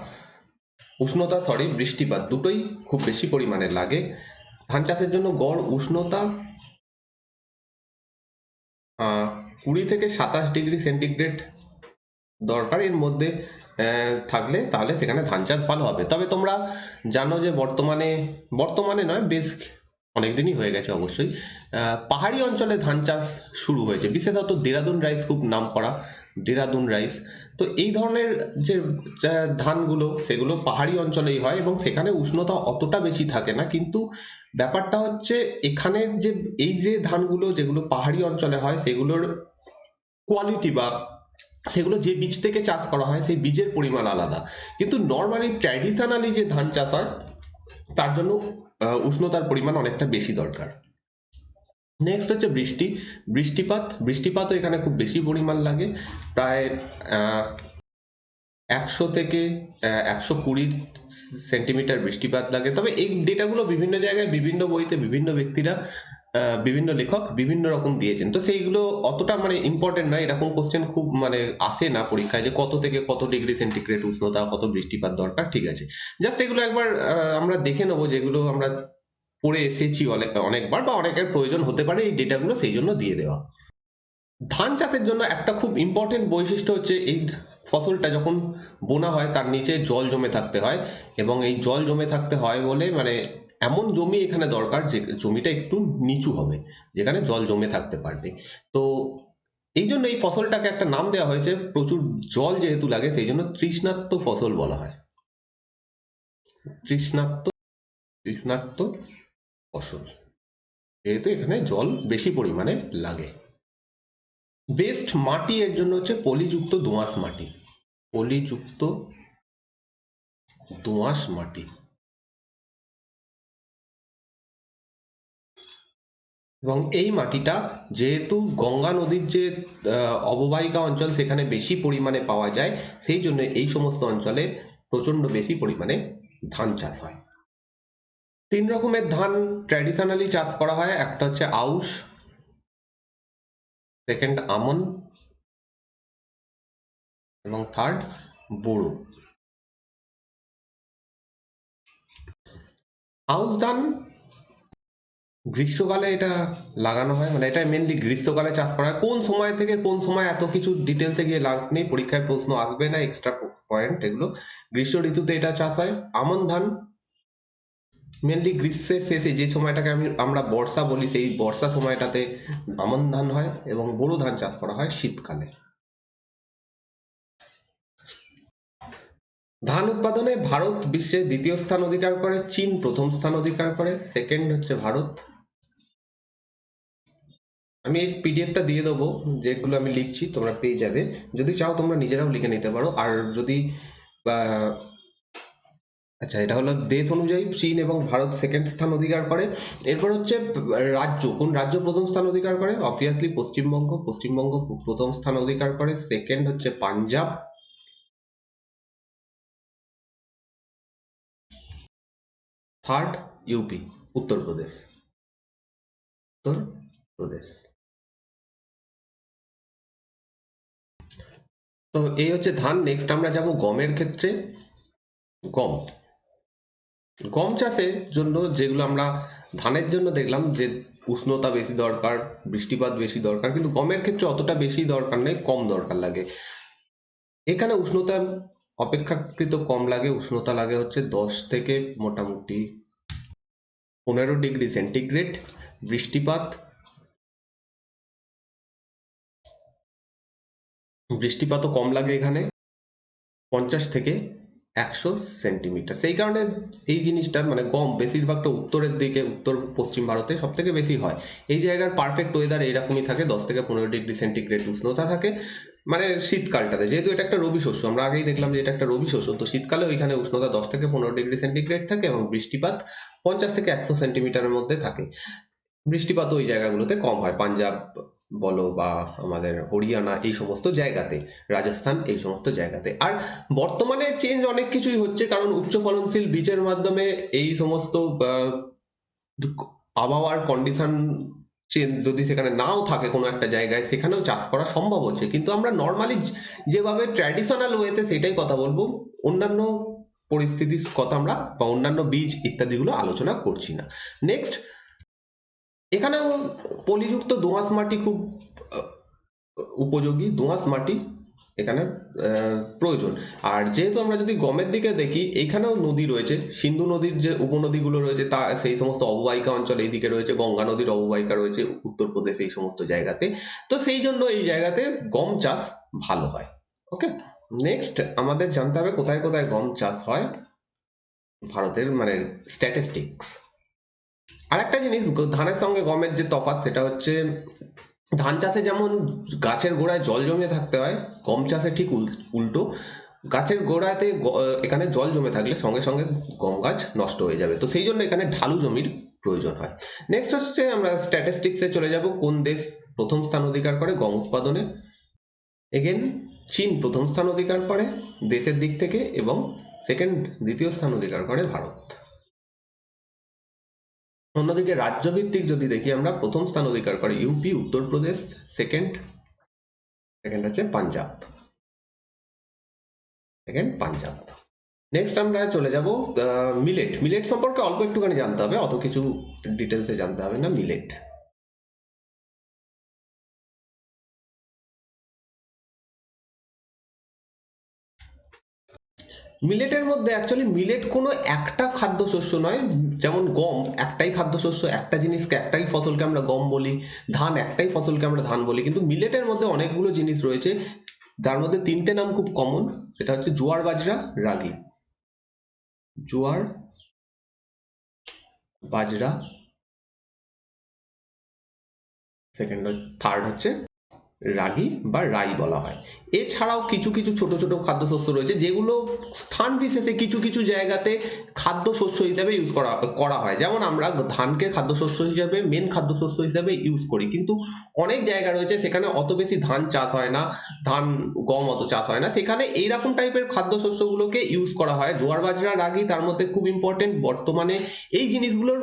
বৃষ্টিপাত দুটোই খুব বেশি পরিমাণে লাগে। ধান চাষের জন্য গড় উষ্ণতা 20 থেকে 27 ডিগ্রি সেন্টিগ্রেড দরকার, এর মধ্যে থাকলে তাহলে সেখানে ধান চাষ ভালো হবে। তবে তোমরা জানো যে বর্তমানে নয়, বেশ অনেকদিনই হয়ে গেছে অবশ্যই, পাহাড়ি অঞ্চলে ধান চাষ শুরু হয়েছে, বিশেষত দেরাদুন রাইস খুব নাম করা, দেরাদুন রাইস। তো এই ধরনের যে ধানগুলো, সেগুলো পাহাড়ি অঞ্চলেই হয়, এবং সেখানে উষ্ণতা অতটা বেশি থাকে না। কিন্তু ব্যাপারটা হচ্ছে এখানের যে এই যে ধানগুলো যেগুলো পাহাড়ি অঞ্চলে হয়, সেগুলোর কোয়ালিটি বা সেগুলো যে বীজ থেকে চাষ করা হয় সেই বীজের পরিমাণ আলাদা। কিন্তু নর্মালি ট্র্যাডিশনালি যে ধান চাষ হয় তার জন্য উষ্ণতার পরিমাণ অনেকটা বেশি দরকার। নেক্সট হচ্ছে বৃষ্টিপাতও এখানে খুব বেশি পরিমাণ লাগে, প্রায় 100 থেকে 120 সেন্টিমিটার বৃষ্টিপাত লাগে। তবে এই ডেটাগুলো বিভিন্ন জায়গায়, বিভিন্ন বইতে, বিভিন্ন ব্যক্তিরা, বিভিন্ন লেখক বিভিন্ন রকম দিয়েছেন। তো সেইগুলো অতটা মানে ইম্পর্টেন্ট নয়, এরকম কোশ্চেন খুব মানে আসে না পরীক্ষায় যে কত থেকে কত ডিগ্রি সেন্টিগ্রেড উষ্ণতা, কত বৃষ্টিপাত দরকার। ঠিক আছে, জাস্ট এগুলো একবার আমরা দেখে নেবো, যেগুলো আমরা পড়ে এসেছি অনেকবার, বা অনেকের প্রয়োজন হতে পারে এই ডেটাগুলো, সেই জন্য দিয়ে দেওয়া। ধান চাষের জন্য একটা খুব ইম্পর্টেন্ট বৈশিষ্ট্য হচ্ছে এই ফসলটা যখন বোনা হয় তার নিচে জল জমে থাকতে হয়, এবং এই জল জমে থাকতে হয় বলে মানে এমন জমি এখানে দরকার যে জমিটা একটু নিচু হবে, যেখানে জল জমে থাকতে পারবে। তো এই জন্য এই ফসলটাকে একটা নাম দেওয়া হয়েছে, প্রচুর জল যেহেতু লাগে সেই জন্য তৃষ্ণার্ত ফসল বলা হয়। তৃষ্ণার্ত ফসল, যেহেতু এখানে জল বেশি পরিমাণে লাগে। বেস্ট মাটি এর জন্য হচ্ছে পলিযুক্ত দোআঁশ মাটি, পলিযুক্ত দোআঁশ মাটি। এবং এই মাটিটা যেহেতু গঙ্গা নদীর যে অববাহিকা অঞ্চল সেখানে বেশি পরিমাণে পাওয়া যায়, সেই জন্য এই সমস্ত অঞ্চলে প্রচন্ড বেশি পরিমাণে ধান চাষ হয়। 3 রকমের ধান ট্র্যাডিশনালি চাষ করা হয়, একটা হচ্ছে আউশ, সেকেন্ড আমন এবং থার্ড বোরো। আউশ ধান গ্রীষ্মকালে এটা লাগানো হয়, মানে এটা মেনলি গ্রীষ্মকালে চাষ করা হয়। কোন সময় থেকে কোন সময় এত কিছু ডিটেলসে গিয়ে লাভ নেই, পরীক্ষায় প্রশ্ন আসবে না, এক্সট্রা পয়েন্ট এগুলো। গ্রীষ্ম ঋতুতে এটা চাষ হয়। আমন ধান মেনলি গ্রীষ্মের শেষে, যে সময়টাকে আমরা বর্ষা বলি, সেই বর্ষা সময়টাতে আমন ধান হয়। এবং বোরো ধান চাষ করা হয় শীতকালে। ধান উৎপাদনে ভারত বিশ্বে দ্বিতীয় স্থান অধিকার করে, চীন প্রথম স্থান অধিকার করে, সেকেন্ড হচ্ছে ভারত। আমি এই পিডিএফটা দিয়ে দেবো, যেগুলো আমি লিখছি তোমরা পেয়ে যাবে, যদি চাও তোমরা নিজেরাও লিখে নিতে পারো। আর যদি আচ্ছা, এটা হলো দেশ অনুযায়ী চীন এবং ভারত সেকেন্ড স্থান অধিকার করে। এরপর হচ্ছে রাজ্য, কোন রাজ্য প্রথম স্থান অধিকার করে, অবভিয়াসলি পশ্চিমবঙ্গ। পশ্চিমবঙ্গ প্রথম স্থান অধিকার করে, সেকেন্ড হচ্ছে পাঞ্জাব, থার্ড ইউপি উত্তরপ্রদেশ। উত্তরপ্রদেশ। তো এই হচ্ছে ধান। নেক্সট আমরা যাব গমের ক্ষেত্রে। গম, গম চাষের জন্য যেগুলো আমরা ধানের জন্য দেখলাম যে উষ্ণতা বেশি দরকার, বৃষ্টিপাত বেশি দরকার, কিন্তু গমের ক্ষেত্রে অতটা বেশি দরকার নেই, কম দরকার লাগে। এখানে উষ্ণতা অপেক্ষাকৃত কম লাগে, উষ্ণতা লাগে হচ্ছে 10 থেকে মোটামুটি 15 ডিগ্রি সেন্টিগ্রেড। বৃষ্টিপাতও কম লাগে এখানে, 50 থেকে 100 সেন্টিমিটার। সেই কারণে এই জিনিসটা মানে গম বেশিরভাগটা উত্তরের দিকে, উত্তর পশ্চিম ভারতে সব থেকে বেশি হয়। এই জায়গার পারফেক্ট ওয়েদার এইরকমই থাকে, 10 থেকে 15 ডিগ্রি সেন্টিগ্রেড উষ্ণতা থাকে। মানে শীতকালটাতে, যেহেতু এটা একটা রবি শস্য, আমরা আগেই দেখলাম যে এটা একটা রবি শস্য, তো শীতকালে ওইখানে উষ্ণতা 10 থেকে 15 ডিগ্রি সেন্টিগ্রেড থাকে এবং বৃষ্টিপাত 50 থেকে 100 সেন্টিমিটারের মধ্যে থাকে। বৃষ্টিপাত ওই জায়গাগুলোতে কম হয়, পাঞ্জাব বলো বা আমাদের হরিয়ানা এই সমস্ত জায়গাতে, রাজস্থান এই সমস্ত জায়গাতে। আর বর্তমানে চেঞ্জ অনেক কিছুই হচ্ছে, কারণ উচ্চ ফলনশীল বীজের মাধ্যমে এই সমস্ত আবহাওয়ার কন্ডিশন চেঞ্জ যদি সেখানে নাও থাকে কোনো একটা জায়গায়, সেখানেও চাষ করা সম্ভব হচ্ছে। কিন্তু আমরা নর্মালি যেভাবে ট্র্যাডিশনাল ওয়েতে সেটাই কথা বলবো, অন্যান্য পরিস্থিতির কথা আমরা বা অন্যান্য বীজ ইত্যাদিগুলো আলোচনা করছি না। নেক্সট, এখানেও পলিযুক্ত দোআঁশ মাটি খুব উপযোগী, দোআঁশ মাটি এখানে প্রয়োজন। আর যেহেতু আমরা যদি গমের দিকে দেখি, এইখানেও নদী রয়েছে, সিন্ধু নদীর যে উপনদীগুলো রয়েছে তা সেই সমস্ত অববাহিকা অঞ্চল এইদিকে রয়েছে, গঙ্গা নদীর অববাহিকা রয়েছে উত্তরপ্রদেশ এই সমস্ত জায়গাতে, তো সেই জন্য এই জায়গাতে গম চাষ ভালো হয়। ওকে, নেক্সট আমাদের জানতে হবে কোথায় কোথায় গম চাষ হয় ভারতের, মানে স্ট্যাটিস্টিক্স। আরেকটা জিনিস ধানের সঙ্গে গমের যে তফাৎ, সেটা হচ্ছে ধান চাষে যেমন গাছের গোড়ায় জল জমে থাকতে হয়, গম চাষে ঠিক উল্টো। গাছের গোড়াতে এখানে জল জমে থাকলে সঙ্গে সঙ্গে গম গাছ নষ্ট হয়ে যাবে, তো সেই জন্য এখানে ঢালু জমির প্রয়োজন হয়। নেক্সট হচ্ছে আমরা স্ট্যাটিস্টিক্সে চলে যাব। কোন দেশ প্রথম স্থান অধিকার করে গম উৎপাদনে? এগেন চীন প্রথম স্থান অধিকার করে দেশের দিক থেকে, এবং দ্বিতীয় স্থান অধিকার করে ভারত। অন্যদিকে রাজ্যভিত্তিক যদি দেখি আমরা, প্রথম স্থান অধিকার করে ইউপি উত্তরপ্রদেশ, সেকেন্ড হচ্ছে পাঞ্জাব, পাঞ্জাব। নেক্সট আমরা চলে যাব মিলেট। মিলেট সম্পর্কে অল্প একটুখানি জানতে হবে, অত কিছু ডিটেলসে জানতে হবে না। মিলেট, মিলেটের মধ্যে অ্যাকচুয়ালি মিলেট কোনো একটা খাদ্যশস্য নয়। যেমন গম একটাই খাদ্যশস্য, একটা জিনিসকে, একটাই ফসলকে আমরা গম বলি, ধান একটাই ফসলকে আমরা ধান বলি, কিন্তু মিলেটের মধ্যে অনেকগুলো জিনিস রয়েছে, যার মধ্যে 3টে নাম খুব কমন, সেটা হচ্ছে জোয়ার, বাজরা, রাগি। জোয়ার, বাজরা, থার্ড হচ্ছে রাগি বা রাই বলা হয়। এছাড়াও কিছু কিছু ছোট ছোট খাদ্যশস্য রয়েছে যেগুলো স্থান বিশেষে কিছু কিছু জায়গাতে খাদ্যশস্য হিসাবে ইউজ করা হয়। যেমন আমরা ধানকে খাদ্যশস্য হিসাবে মেন খাদ্যশস্য হিসাবে ইউজ করি, কিন্তু অনেক জায়গা রয়েছে সেখানে অত বেশি ধান চাষ হয় না, ধান গম অত চাষ হয় না, সেখানে এইরকম টাইপের খাদ্যশস্যগুলোকে ইউজ করা হয়। জোয়ার বাজরা রাগি তার মধ্যে খুব ইম্পর্টেন্ট। বর্তমানে এই জিনিসগুলোর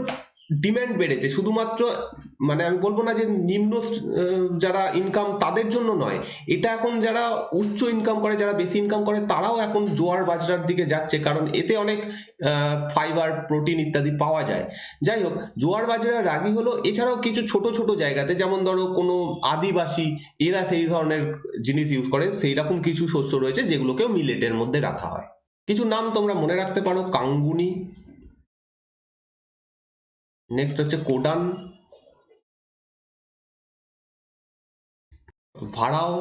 ডিম্যান্ড বেড়েছে, শুধুমাত্র মানে আমি বলবো না যে নিম্ন যারা ইনকাম তাদের জন্য নয়, এটা এখন যারা উচ্চ ইনকাম করে, যারা বেশি ইনকাম করে, তারাও এখন জোয়ার বাজরার দিকে যাচ্ছে, কারণ এতে অনেক ফাইবার প্রোটিন ইত্যাদি পাওয়া যায়। যাই হোক, জোয়ার বাজরা রাগি হলো। এছাড়াও কিছু ছোট ছোট জায়গাতে, যেমন ধরো কোনো আদিবাসী, এরা সেই ধরনের জিনিস ইউজ করে, সেই রকম কিছু শস্য রয়েছে যেগুলোকেও মিলেটের মধ্যে রাখা হয়। কিছু নাম তোমরা মনে রাখতে পারো: কাঙ্গুনি, নেক্সট হচ্ছে কোডান, ভাড়াও,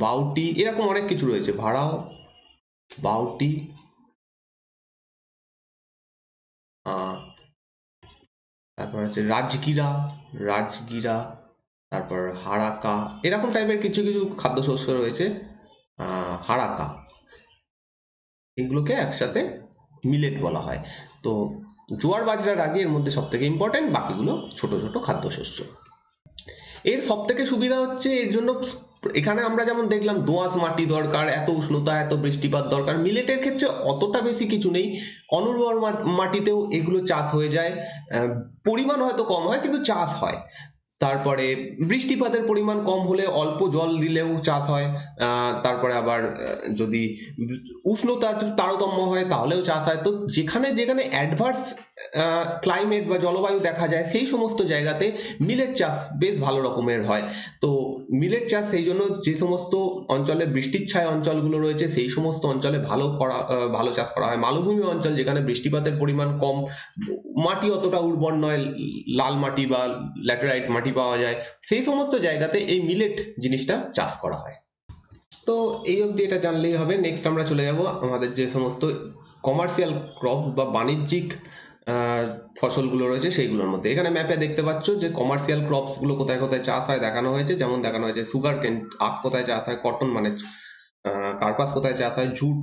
বাউটি, এরকম অনেক কিছু রয়েছে। ভাড়াও, বাউটি, তারপর হচ্ছে রাজগিরা, রাজগিরা, তারপর হারাকা, এরকম টাইপের কিছু কিছু খাদ্যশস্য রয়েছে। হারাকা, এগুলোকে একসাথে মিলেট বলা হয়। তো জোয়ার বাজরা রাগি এর মধ্যে সব থেকে ইম্পর্টেন্ট, বাকিগুলো ছোট ছোট খাদ্যশস্য। এর সব থেকে সুবিধা হচ্ছে এর জন্য এখানে আমরা যেমন দেখলাম দোআঁশ মাটি দরকার, এত উষ্ণতা, এত বৃষ্টিপাত দরকার। মিলেটের ক্ষেত্রে অতটা বেশি কিছু নেই, অনুর্বর মাটিতেও এগুলো চাষ হয়ে যায়। পরিমাণ হয়তো কম হয় কিন্তু চাষ হয়। তারপরে বৃষ্টিপাতের পরিমাণ কম হলে অল্প জল দিলেও চাষ হয়। তারপরে আবার যদি উষ্ণতার তারতম্য হয় তাহলেও চাষ হয়। তো যেখানে যেখানে অ্যাডভার্স ক্লাইমেট বা জলবায়ু দেখা যায় সেই সমস্ত জায়গাতে মিলেট চাষ বেশ ভালো রকমের হয়। তো মিলেট চাষ সেই জন্য যে সমস্ত অঞ্চলে বৃষ্টির ছায়া অঞ্চলগুলো রয়েছে সেই সমস্ত অঞ্চলে ভালো চাষ করা হয়। মালভূমি অঞ্চল যেখানে বৃষ্টিপাতের পরিমাণ কম, মাটি অতটা উর্বর নয়, লাল মাটি বা ল্যাটেরাইট মাটি পাওয়া যায়, সেই সমস্ত জায়গাতে এই মিলেট জিনিসটা চাষ করা হয়। তো এই অবধি এটা জানলেই হবে। নেক্সট আমরা চলে যাব আমাদের যে সমস্ত কমার্শিয়াল ক্রপ বা বাণিজ্যিক ফসলগুলো রয়েছে সেইগুলোর মধ্যে। এখানে ম্যাপে দেখতে পাচ্ছ যে কমার্শিয়াল ক্রপসগুলো কোথায় কোথায় চাষ হয় দেখানো হয়েছে। যেমন দেখানো হয়েছে সুগার কেন, আখ কোথায় চাষ হয়, কটন মানে কার্পাস কোথায় চাষ হয়, জুট,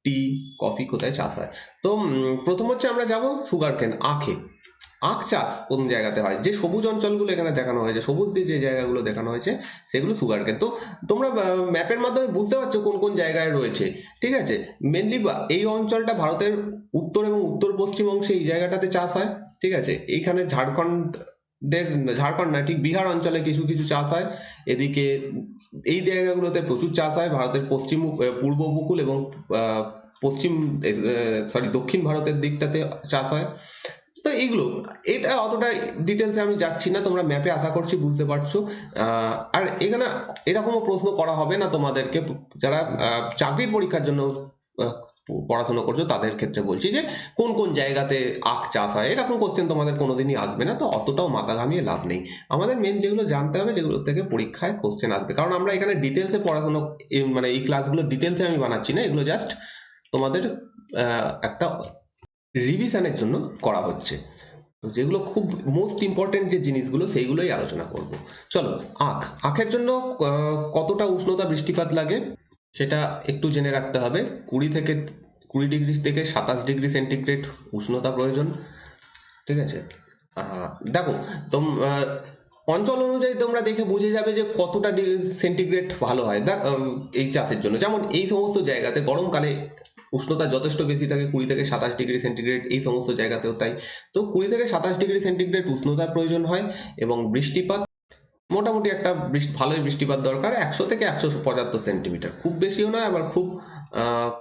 টি, কফি কোথায় চাষ হয়। তো প্রথম হচ্ছে আমরা যাব সুগার কেন, আখে। আখ চাষ কোন জায়গাতে হয়? যে সবুজ অঞ্চলগুলো এখানে দেখানো হয়েছে, সবুজ দিয়ে যে জায়গাগুলো দেখানো হয়েছে সেগুলো সুগার কেন। তো তোমরা ম্যাপের মাধ্যমে বুঝতে পারছো কোন কোন জায়গায় রয়েছে, ঠিক আছে? মেনলি এই অঞ্চলটা ভারতের উত্তর এবং উত্তর পশ্চিম অংশে এই জায়গাটাতে চাষ হয়, ঠিক আছে? এইখানে ঝাড়খণ্ড না, ঠিক বিহার অঞ্চলে কিছু কিছু চাষ হয়। এদিকে এই জায়গাগুলোতে প্রচুর চাষ হয়। ভারতের পূর্ব উপকূল এবং দক্ষিণ ভারতের দিকটাতে চাষ হয়। তো এইগুলো, এটা অতটা ডিটেলসে আমি যাচ্ছি না, তোমরা ম্যাপে আশা করছি বুঝতে পারছো। আর এখানে এরকমও প্রশ্ন করা হবে না তোমাদেরকে, যারা চাকরির পরীক্ষার জন্য পড়াশোনা করছো তাদের ক্ষেত্রে বলছি যে কোন কোন জায়গাতে আখ চাষ হয়, এরকম কোশ্চেন তোমাদের কোনোদিনই আসবে না। তো অতটাও মাথা ঘামিয়ে লাভ নেই। আমাদের মেন যেগুলো জানতে হবে, যেগুলো থেকে পরীক্ষায় কোশ্চেন আসবে, কারণ আমরা এখানে ডিটেলসে পড়াশোনা, মানে এই ক্লাসগুলো ডিটেলসে আমি বানাচ্ছি না, এগুলো জাস্ট তোমাদের একটা রিভিশনের জন্য করা হচ্ছে। তো যেগুলো খুব মোস্ট ইম্পর্টেন্ট যে জিনিসগুলো সেইগুলোই আলোচনা করব। চলো, আখের জন্য কতটা উষ্ণতা বৃষ্টিপাত লাগে সেটা একটু জেনে রাখতে হবে। 20 ডিগ্রি থেকে 27 ডিগ্রি সেন্টিগ্রেড উষ্ণতা প্রয়োজন, ঠিক আছে? দেখো, অঞ্চল অনুযায়ী তোমরা দেখে বুঝে যাবে যে কতটা ডিগ্রি সেন্টিগ্রেড ভালো হয় এই চাষের জন্য। যেমন এই সমস্ত জায়গাতে গরমকালে উষ্ণতা যথেষ্ট বেশি থাকে, 20 থেকে 27 ডিগ্রি সেন্টিগ্রেড, এই সমস্ত জায়গাতেও তাই। তো 20 থেকে 27 ডিগ্রি সেন্টিগ্রেড উষ্ণতার প্রয়োজন হয়, এবং বৃষ্টিপাত মোটামুটি একটা ভালোই বৃষ্টিপাত দরকার, 100 থেকে 175 সেন্টিমিটার, খুব বেশিও নয় আবার খুব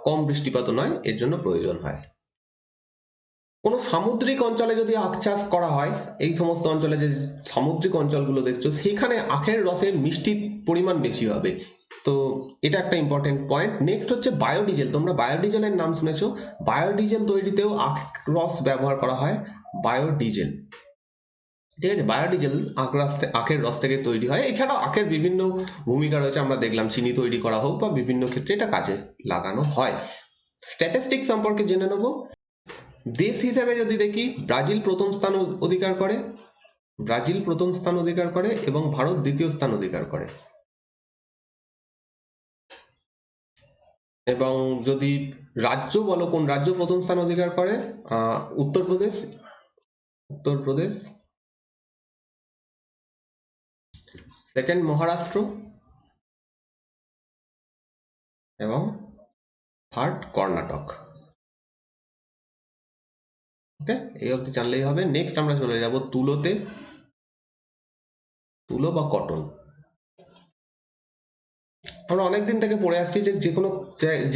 কম বৃষ্টিপাতও নয়, এর জন্য প্রয়োজন হয়। কোনো সামুদ্রিক অঞ্চলে যদি আখ চাষ করা হয়, এই সমস্ত অঞ্চলে যে সামুদ্রিক অঞ্চলগুলো দেখছো সেখানে আখের রসের মিষ্টির পরিমাণ বেশি হবে। তো এটা একটা ইম্পর্টেন্ট পয়েন্ট। নেক্সট হচ্ছে বায়োডিজেল। তোমরা বায়োডিজেলের নাম শুনেছো। বায়োডিজেল তৈরিতেও আখ রস ব্যবহার করা হয়, বায়োডিজেল, ঠিক আছে? বায়োডিজেল আখের রস থেকে তৈরি হয়। এছাড়াও আখের বিভিন্ন ভূমিকা রয়েছে, আমরা দেখলাম চিনি তৈরি করা হোক বা বিভিন্ন ক্ষেত্রে এটা কাজে লাগানো হয়। স্ট্যাটিস্টিক সম্পর্কে জেনে নেব। দেশ হিসেবে যদি দেখি, ব্রাজিল প্রথম স্থান অধিকার করে এবং ভারত দ্বিতীয় স্থান অধিকার করে। এবং যদি রাজ্য বলো, কোন রাজ্য প্রথম স্থান অধিকার করে? উত্তরপ্রদেশ। উত্তরপ্রদেশ। সেকেন্ড মহারাষ্ট্র, এবং থার্ড কর্ণাটক। ওকে, এই অবধি জানলেই হবে। নেক্সট আমরা চলে যাব তুলোতে। তুলো বা কটন, আমরা অনেকদিন থেকে পড়ে আসছি যে যে কোনো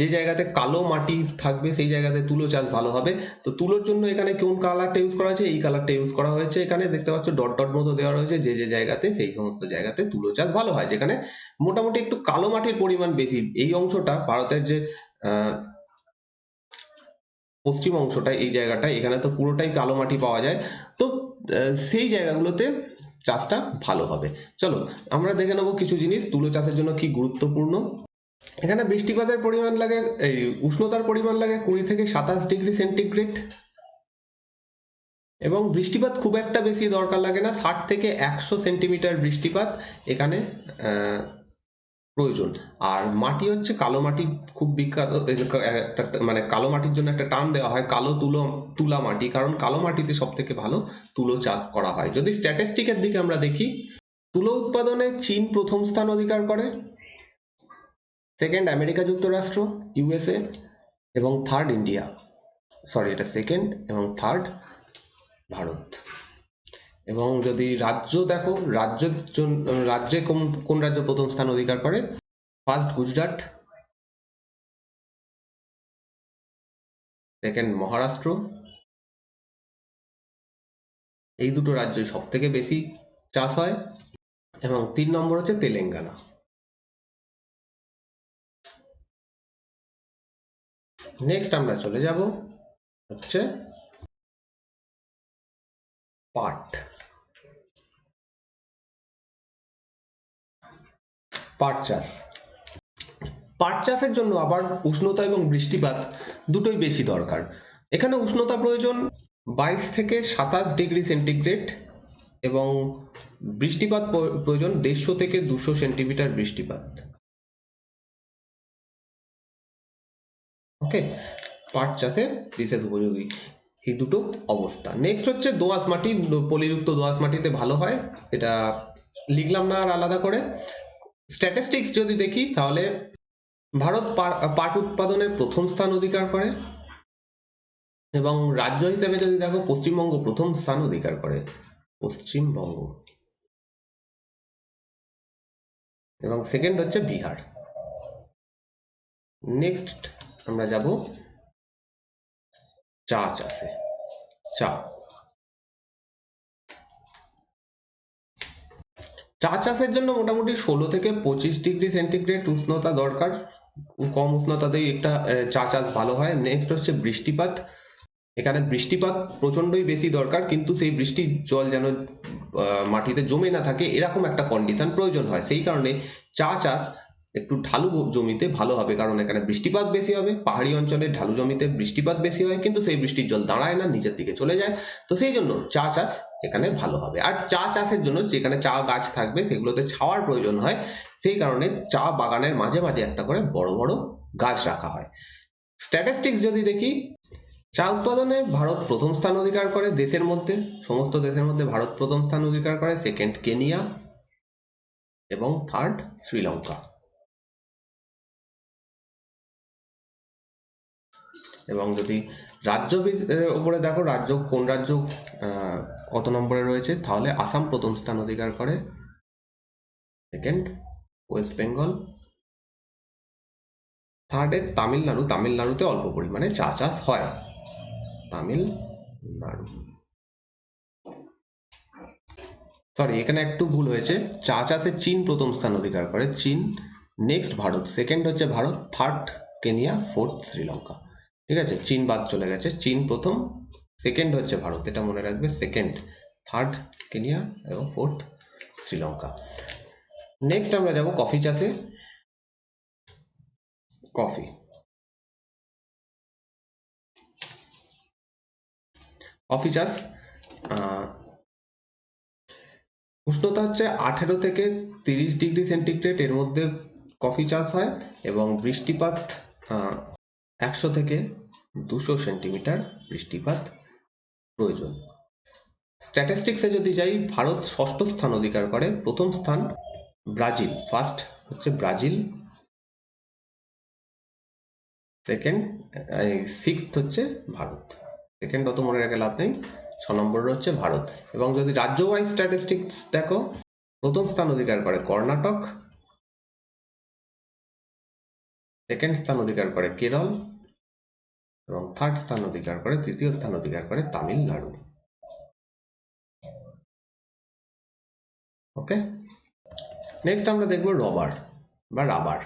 যে জায়গাতে কালো মাটি থাকবে সেই জায়গাতে তুলো চাষ ভালো হবে। তো তুলোর জন্য এখানে কোন কালারটা ইউজ করা হয়েছে? এই কালারটা ইউজ করা হয়েছে। এখানে দেখতে পাচ্ছ ডট ডট মতো দেওয়া রয়েছে, যে যে জায়গাতে, সেই সমস্ত জায়গাতে তুলো চাষ ভালো হয়, যেখানে মোটামুটি একটু কালো মাটির পরিমাণ বেশি। এই অংশটা ভারতের যে পশ্চিম অংশটা, এই জায়গাটা, এখানে তো পুরোটাই কালো মাটি পাওয়া যায়। তো সেই জায়গাগুলোতে চাষটা ভালো হবে। চলো আমরা দেখে নেবো কিছু জিনিস তুলো চাষের জন্য কি গুরুত্বপূর্ণ। এখানে বৃষ্টিপাতের পরিমাণ লাগে, এই উষ্ণতার পরিমাণ লাগে 20 থেকে 27 ডিগ্রি সেন্টিগ্রেড, এবং বৃষ্টিপাত খুব একটা বেশি দরকার লাগে না, 60 থেকে 100 সেন্টিমিটার বৃষ্টিপাত এখানে প্রয়োজন। আর মাটি হচ্ছে কালো মাটি, খুব বিখ্যাত একটা, মানে কালো মাটির জন্য একটা টার্ম দেওয়া হয় কালো তুলা মাটি, কারণ কালো মাটিতে সব থেকে ভালো তুলো চাষ করা হয়। যদি স্ট্যাটিস্টিকের দিকে আমরা দেখি, তুলো উৎপাদনে চীন প্রথম স্থান অধিকার করে, সেকেন্ড আমেরিকা যুক্তরাষ্ট্র, ইউএসএ, এবং থার্ড ইন্ডিয়া। সরি, এটা সেকেন্ড, এবং থার্ড ভারত। এবং যদি রাজ্য দেখো, রাজ্যে কোন রাজ্য প্রথম স্থান অধিকার করে? ফার্স্ট গুজরাট, সেকেন্ড মহারাষ্ট্র, এই দুটো রাজ্যই সব থেকে বেশি চাষ হয়, এবং 3 নম্বর হচ্ছে তেলেঙ্গানা। নেক্সট আমরা চলে যাব হচ্ছে পাট। পাট চাষ, পাট চাষের জন্য আবার উষ্ণতা এবং বৃষ্টিপাত দুটোই বেশি দরকার। এখানে উষ্ণতা প্রয়োজন 22 থেকে 27 ডিগ্রি সেন্টিগ্রেড, এবং বৃষ্টিপাত প্রয়োজন 150 থেকে 200 সেন্টিমিটার বৃষ্টিপাত। ওকে, পাট চাষে বিশেষ উপযোগী এই দুটো অবস্থা। নেক্সট হচ্ছে দোআঁশ মাটি, পলিযুক্ত দোআঁশ মাটিতে ভালো হয়, এটা লিখলাম না আর আলাদা করে। স্ট্যাটিস্টিক্স যদি দেখি, তাহলে ভারত পাট উৎপাদনে প্রথম স্থান অধিকার করে, এবং রাজ্য হিসেবে যদি দেখো, পশ্চিমবঙ্গ প্রথম স্থান অধিকার করে, পশ্চিমবঙ্গ, এবং সেকেন্ড হচ্ছে বিহার। নেক্সট আমরা যাব চা চাষে। চা চাষের জন্য মোটামুটি 16 থেকে 25 ডিগ্রি সেন্টিগ্রেড উষ্ণতা দরকার, কম উষ্ণতাতেই একটা চা চাষ ভালো হয়। নেক্সট হচ্ছে বৃষ্টিপাত, এখানে বৃষ্টিপাত প্রচন্ডই বেশি দরকার, কিন্তু সেই বৃষ্টির জল যেন মাটিতে জমে না থাকে, এরকম একটা কন্ডিশন প্রয়োজন হয়। সেই কারণে চা চাষ একটু ঢালু জমিতে ভালো হবে, কারণ এখানে বৃষ্টিপাত বেশি হবে। পাহাড়ি অঞ্চলে ঢালু জমিতে বৃষ্টিপাত বেশি হয়, কিন্তু সেই বৃষ্টির জল দাঁড়ায় না, নিচের দিকে চলে যায়। তো সেই জন্য চা চাষ এখানে ভালো হবে। আর চা চাষের জন্য যেখানে চা গাছ থাকবে সেগুলোতে ছাওয়ার প্রয়োজন হয়, সেই কারণে চা বাগানের মাঝে মাঝে একটা করে বড় বড় গাছ রাখা হয়। স্ট্যাটিস্টিক্স যদি দেখি, চা উৎপাদনে ভারত প্রথম স্থান অধিকার করে দেশের মধ্যে, সমস্ত দেশের মধ্যে ভারত প্রথম স্থান অধিকার করে, সেকেন্ড কেনিয়া, এবং থার্ড শ্রীলঙ্কা। এবং যদি রাজ্য উপরে দেখো, রাজ্য কোন রাজ্য কত নম্বরে রয়েছে, তাহলে আসাম প্রথম স্থান অধিকার করে, সেকেন্ড ওয়েস্ট বেঙ্গল, থার্ডে তামিলনাড়ু। তামিলনাড়ুতে অল্প পরিমাণে চা চাষ হয়, তামিলনাড়ু। সরি, এখানে একটু ভুল হয়েছে, চা চাষে চীন প্রথম স্থান অধিকার করে, চীন। নেক্সট ভারত, সেকেন্ড হচ্ছে Bharat, third Kenya, fourth Sri Lanka. ঠিক আছে, চীন বাদ চলে গেছে, চীন প্রথম, সেকেন্ড হচ্ছে ভারত, এটা মনে রাখবে, সেকেন্ড, থার্ড কেনিয়া, এবং ফোর্থ শ্রীলঙ্কা। নেক্সট আমরা যাব কফি চাষে। কফি, কফি চাষ উষ্ণতা হচ্ছে 18 থেকে 30 ডিগ্রি সেন্টিগ্রেড, এর মধ্যে কফি চাষ হয়, এবং বৃষ্টিপাত 100 থেকে 200 সেন্টিমিটার বৃষ্টিপাত প্রয়োজন। স্ট্যাটিস্টিক্সে যদি যাই, ভারত 6ষ্ঠ স্থান অধিকার করে। প্রথম স্থান ব্রাজিল, ফার্স্ট হচ্ছে ব্রাজিল, সেকেন্ড 6th হচ্ছে ভারত। সেকেন্ড অত মনে রেখে লাভ নেই, 6 নম্বর হচ্ছে ভারত। এবং যদি রাজ্য ওয়াইজ স্ট্যাটিস্টিক্স দেখো, প্রথম স্থান অধিকার করে কর্ণাটক, সেকেন্ড স্থান অধিকার করে কেরল এবং থার্ড স্থান অধিকার করে, তৃতীয় স্থান অধিকার করে তামিলনাড়ু। ওকে, নেক্সট আমরা দেখব রবার বা রাবার।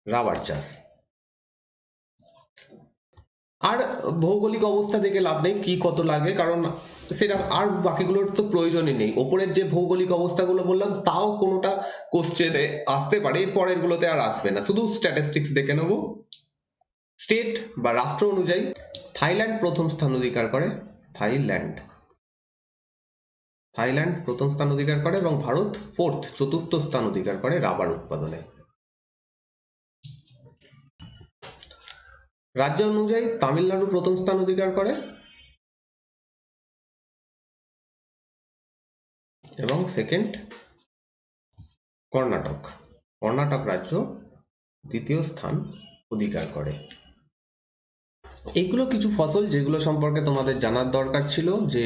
রাবার চাষ আর ভৌগোলিক অবস্থা দেখে লাভ নেই কি কত লাগে, কারণ সেটা আর বাকিগুলোর তো প্রয়োজনই নেই। ওপরের যে ভৌগোলিক অবস্থাগুলো বললাম তাও কোনোটা কোশ্চেনে আসতে পারে, পরের গুলোতে আর আসবে না, শুধু স্ট্যাটিস্টিক্স দেখে নেব। স্টেট বা রাষ্ট্র অনুযায়ী থাইল্যান্ড প্রথম স্থান অধিকার করে, থাইল্যান্ড প্রথম স্থান অধিকার করে এবং ভারত চতুর্থ স্থান অধিকার করে রাবার উৎপাদনে। রাজ্য অনুযায়ী তামিলনাড়ু প্রথম স্থান অধিকার করে এবং সেকেন্ড কর্ণাটক রাজ্য দ্বিতীয় স্থান অধিকার করে। এইগুলো কিছু ফসল যেগুলো সম্পর্কে তোমাদের জানার দরকার ছিল, যে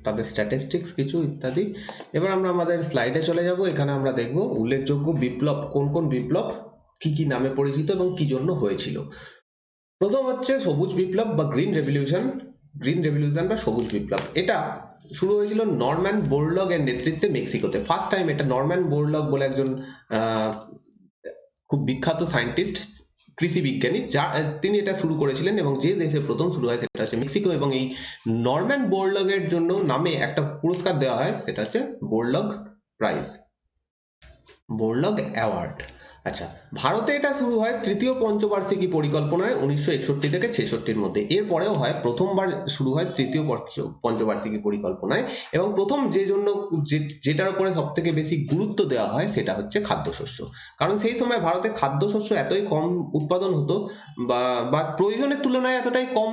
তাদের স্ট্যাটিস্টিক্স কিছু ইত্যাদি। এবার আমরা আমাদের স্লাইডে চলে যাব। এখানে আমরা দেখব উল্লেখযোগ্য বিপ্লব, কোন কোন বিপ্লব কি কি নামে পরিচিত এবং কি জন্য হয়েছিল। প্রথম হচ্ছে সবুজ বিপ্লব বা গ্রিন রেভলিউশন বা সবুজ বিপ্লব। এটা শুরু হয়েছিল নরম্যান বোরলগ এর নেতৃত্বে মেক্সিকোতে। ফার্স্ট টাইম এটা নরম্যান বোরলগ বলে একজন খুব বিখ্যাত সায়েন্টিস্ট, কৃষি বিজ্ঞানী, তিনি এটা শুরু করেছিলেন এবং যে দেশে প্রথম শুরু হয় সেটা হচ্ছে মেক্সিকো। এবং এই নরম্যান বোরলগ এর জন্য নামে একটা পুরস্কার দেওয়া হয়, সেটা হচ্ছে বোরলগ প্রাইজ, বোরলগ অ্যাওয়ার্ড। আচ্ছা, ভারতে এটা শুরু হয় তৃতীয় পঞ্চবার্ষিকী পরিকল্পনায় 1961 থেকে 66-র মধ্যে। এরপরেও হয়, প্রথমবার শুরু হয় তৃতীয় পঞ্চবার্ষিকী পরিকল্পনায়। এবং প্রথম যেটার উপরে সব থেকে বেশি গুরুত্ব দেওয়া হয় সেটা হচ্ছে খাদ্যশস্য। কারণ সেই সময় ভারতে খাদ্যশস্য এতই কম উৎপাদন হতো বা প্রয়োজনের তুলনায় এতটাই কম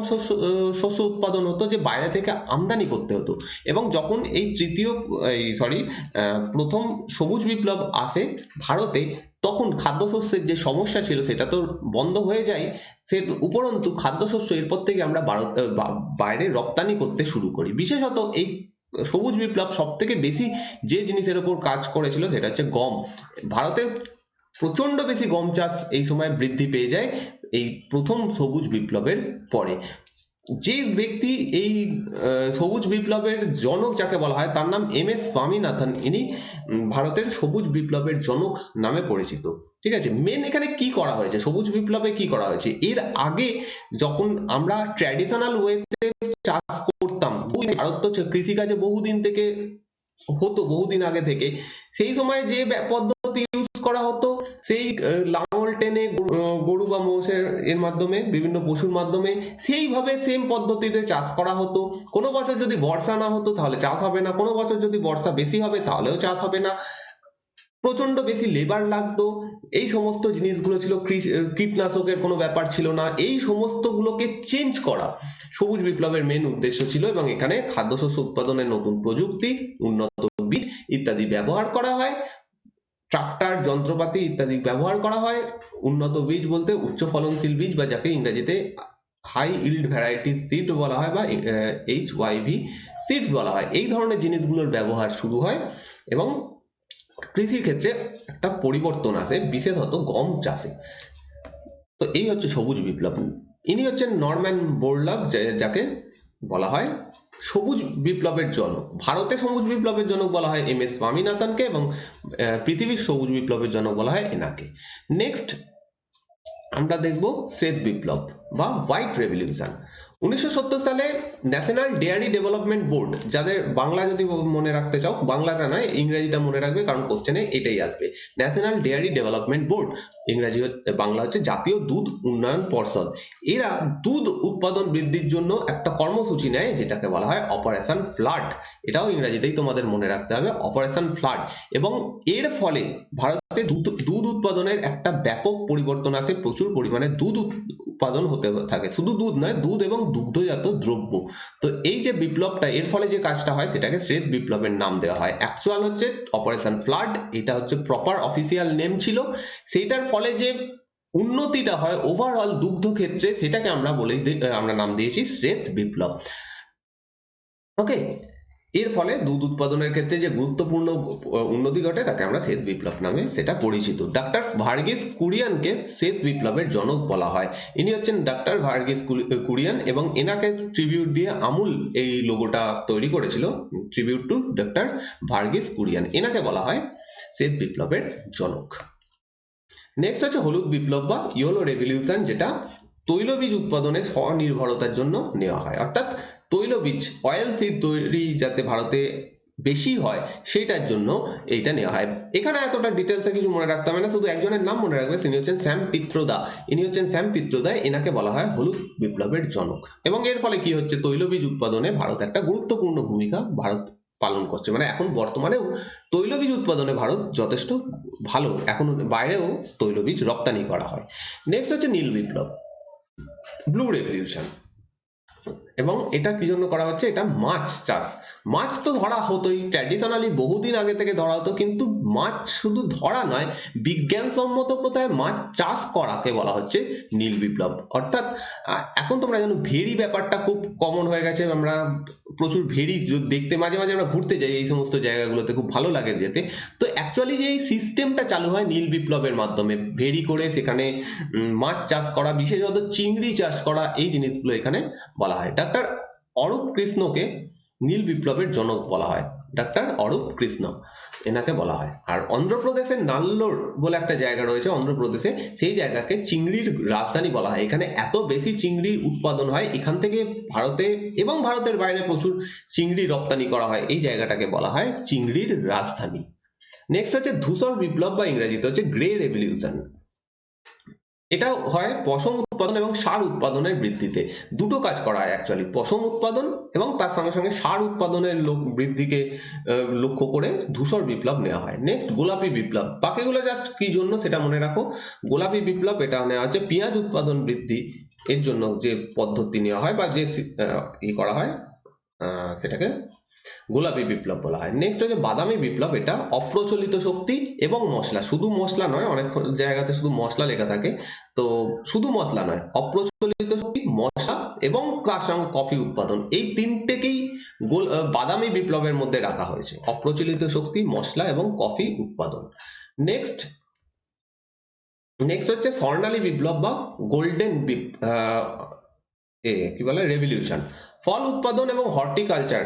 শস্য উৎপাদন হতো যে বাইরে থেকে আমদানি করতে হতো। এবং যখন এই প্রথম সবুজ বিপ্লব আসে ভারতে, তখন খাদ্যশস্যের যে সমস্যা ছিল সেটা তো বন্ধ হয়ে যায়। সে উপরন্তু খাদ্যশস্য এরপর থেকে আমরা বাইরে রপ্তানি করতে শুরু করি। বিশেষত এই সবুজ বিপ্লব সব থেকে বেশি যে জিনিসের উপর কাজ করেছিল সেটা হচ্ছে গম। ভারতে প্রচন্ড বেশি গম চাষ এই সময় বৃদ্ধি পেয়ে যায় এই প্রথম সবুজ বিপ্লবের পরে। যে ব্যক্তি এই সবুজ বিপ্লবের জনক যাকে বলা হয় তার নাম MS স্বামীনাথন। ইনি ভারতের সবুজ বিপ্লবের জনক নামে পরিচিত। ঠিক আছে, মেন এখানে কি করা হয়েছে, সবুজ বিপ্লবে কি করা হয়েছে? এর আগে যখন আমরা ট্র্যাডিশনাল ওয়েতে চাষ করতাম, ভারত তো কৃষিকাজে বহুদিন থেকে হতো, বহুদিন আগে থেকে, সেই সময় যে পদ্ধতি ইউজ করা হতো সেই লাঙল টেনে গরু বা মোষের এর মাধ্যমে, বিভিন্ন পশুর মাধ্যমে সেইভাবে সেম পদ্ধতিতে চাষ করা হতো। কোনো বছর যদি বর্ষা না হতো তাহলে চাষ হবে না, কোনো বছর যদি বর্ষা বেশি হবে তাহলেও চাষ হবে না, প্রচন্ড বেশি লেবার লাগতো। এই সমস্ত জিনিসগুলো ছিল, কীটনাশকের কোনো ব্যাপার ছিল না। এই সমস্ত গুলোকে চেঞ্জ করা সবুজ বিপ্লবের মেন উদ্দেশ্য ছিল। এবং এখানে খাদ্যশস্য উৎপাদনের নতুন প্রযুক্তি, উন্নত বীজ ইত্যাদি ব্যবহার করা হয়, ট্রাক্টর, যন্ত্রপাতি ইত্যাদি ব্যবহার করা হয়। উন্নত বীজ বলতে উচ্চ ফলনশীল বীজ, বা যাকে ইংরেজিতে হাই ইল্ড ভ্যারাইটি সিড বলা হয় বা HYV সিডস বলা হয়, এই ধরনের জিনিসগুলোর ব্যবহার শুরু হয় এবং কৃষির ক্ষেত্রে একটা পরিবর্তন আসে, বিশেষত গম চাষে। তো এই হচ্ছে সবুজ বিপ্লব। ইনি হচ্ছেন নরম্যান বোরলগ, যাকে বলা হয় সবুজ বিপ্লবের জনক। ভারতে সবুজ বিপ্লবের জনক বলা হয় MS স্বামীনাথনকে এবং পৃথিবীর সবুজ বিপ্লবের জনক বলা হয় এনাকে। নেক্সট আমরা দেখব শ্বেত বিপ্লব বা হোয়াইট রেভলিউশন। 1970 সালে ন্যাশনাল ডেয়ারি ডেভেলপমেন্ট বোর্ড, যাদের বাংলা যদি মনে রাখতে চাও, বাংলাটা নয় ইংরেজিটা মনে রাখবে কারণ কোশ্চেনে এটাই আসবে। ন্যাশনাল ডেয়ারি ডেভেলপমেন্ট বোর্ড, ইংরেজি বাংলা হচ্ছে জাতীয় দুধ উন্নয়ন পর্ষদ। এরা দুধ উৎপাদন বৃদ্ধির জন্য একটা কর্মসূচি নেয় যেটাকে বলা হয় অপারেশন ফ্লাড। এটাও ইংরেজিতেই তোমাদের মনে রাখতে হবে, অপারেশন ফ্লাড। এবং এর ফলে ভারতে দুধ উৎপাদনের একটা ব্যাপক পরিবর্তন আসে, প্রচুর পরিমাণে দুধ উৎপাদন হতে থাকে, শুধু দুধ নয়, দুধ এবং দুগ্ধজাত দ্রব্য। তো এই যে বিপ্লবটা, এর ফলে যে কাজটা হয় সেটাকে শ্বেত বিপ্লবের নাম দেওয়া হয়। অ্যাকচুয়াল হচ্ছে অপারেশন ফ্লাড, এটা হচ্ছে প্রপার অফিসিয়াল নেম ছিল। সেইটার ফলে যে উন্নতিটা হয় ওভারঅল দুগ্ধ ক্ষেত্রে, সেটাকে আমরা নাম দিয়েছি শ্বেত বিপ্লব। ওকে, এর ফলে দুধ উৎপাদনের ক্ষেত্রে যে গুরুত্বপূর্ণ উন্নতি ঘটে তাকে আমরা শ্বেত বিপ্লব নামে সেটা পরিচিত। ডাক্তার ভার্গিস কুরিয়ানকে শ্বেত বিপ্লবের জনক বলা হয়। ইনি হচ্ছেন ডাক্তার ভার্গিস কুরিয়ান, এবং এনাকে ট্রিবিউট দিয়ে আমুল এই লোগোটা তৈরি করেছিল। Tribute to doctor Verghese Kurian, এনাকে বলা হয় শ্বেত বিপ্লবের জনক। নেক্সট হচ্ছে হলুদ বিপ্লব বা ইয়েলো রেভলিউশন, যেটা তৈলবীজ উৎপাদনে স্বনির্ভরতার জন্য নেওয়া হয়। অর্থাৎ তৈলবীজ, অয়েল সিড তৈরি যাতে ভারতে বেশি হয় সেইটার জন্য এইটা নেওয়া হয়। এখানে এতটা ডিটেলসে কিছু মনে রাখতে হবে না, শুধু একজনের নাম মনে রাখবে, তিনি হচ্ছেন শ্যাম পিত্রদা। ইনি হচ্ছেন শ্যাম পিত্রদা, এনাকে বলা হয় হলুদ বিপ্লবের জনক। এবং এর ফলে কি হচ্ছে, তৈলবীজ উৎপাদনে ভারত একটা গুরুত্বপূর্ণ ভূমিকা পালন করছে। মানে এখন বর্তমানেও তৈলবীজ উৎপাদনে ভারত যথেষ্ট ভালো, এখন বাইরেও তৈলবীজ রপ্তানি করা হয়। নেক্সট হচ্ছে নীল বিপ্লব, ব্লু রেভলিউশন। এবং এটা কি জন্য করা হচ্ছে, এটা মাছ চাষ। মাছ তো ধরা হতোই, ট্র্যাডিশনালি বহুদিন আগে থেকে ধরা হতো, কিন্তু মাছ শুধু ধরা নয়, বিজ্ঞানসম্মত প্রথায় মাছ চাষ করাকে বলা হচ্ছে নীল বিপ্লব। অর্থাৎ এখন তোমরা জানো ভেড়ি ব্যাপারটা খুব কমন হয়ে গেছে, আমরা প্রচুর ভেড়ি দেখতে মাঝে মাঝে আমরা ঘুরতে যাই এই সমস্ত জায়গাগুলোতে, খুব ভালো লাগে যেতে। তো অ্যাকচুয়ালি যে এই সিস্টেমটা চালু হয় নীল বিপ্লবের মাধ্যমে, ভেড়ি করে সেখানে মাছ চাষ করা, বিশেষত চিংড়ি চাষ করা, এই জিনিসগুলো এখানে বলা হয়। ডাক্তার অরূপ কৃষ্ণকে নীল বিপ্লবের জনক বলা হয়, ডাক্তার অরূপ কৃষ্ণ এনাকে বলা হয়। আর অন্ধ্রপ্রদেশের নাল্লোর বলে একটা জায়গা রয়েছে অন্ধ্রপ্রদেশে, সেই জায়গাকে চিংড়ির রাজধানী বলা হয়। এখানে এত বেশি চিংড়ি উৎপাদন হয়, এখান থেকে ভারতে এবং ভারতের বাইরে প্রচুর চিংড়ি রপ্তানি করা হয়, এই জায়গাটাকে বলা হয় চিংড়ির রাজধানী। নেক্সট হচ্ছে ধূসর বিপ্লব বা ইংরেজিতে হচ্ছে গ্রে রেভলিউশন। এটা হয় পশম উৎপাদন এবং সার উৎপাদনের বৃদ্ধিতে। দুটো কাজ করা হয় অ্যাকচুয়ালি, পশম উৎপাদন এবং তার সঙ্গে সঙ্গে সার উৎপাদনের বৃদ্ধিকে লক্ষ্য করে ধূসর বিপ্লব নেওয়া হয়। নেক্সট গোলাপি বিপ্লব, বাকিগুলো জাস্ট কি জন্য সেটা মনে রাখো। গোলাপি বিপ্লব এটা নেওয়া হচ্ছে পেঁয়াজ উৎপাদন বৃদ্ধি এর জন্য যে পদ্ধতি নেওয়া হয় বা যে করা হয় সেটাকে গোলাপি বিপ্লব বলা হয়। নেক্সট হচ্ছে বাদামি বিপ্লব, এটা অপ্রচলিত শক্তি এবং মশলা, শুধু মশলা নয়, অনেক জায়গাতে শুধু মশলা লেখা থাকে, তো শুধু মশলা নয়, অপ্রচলিত শক্তি, মশলা এবং তার সঙ্গে কফি উৎপাদন, এই তিনটেকেই বাদামি বিপ্লবের মধ্যে রাখা হয়েছে, অপ্রচলিত শক্তি, মশলা এবং কফি উৎপাদন। নেক্সট হচ্ছে স্বর্ণালী বিপ্লব বা গোল্ডেন কি বলে রেভলিউশন। ফল উৎপাদন এবং হর্টিকালচার,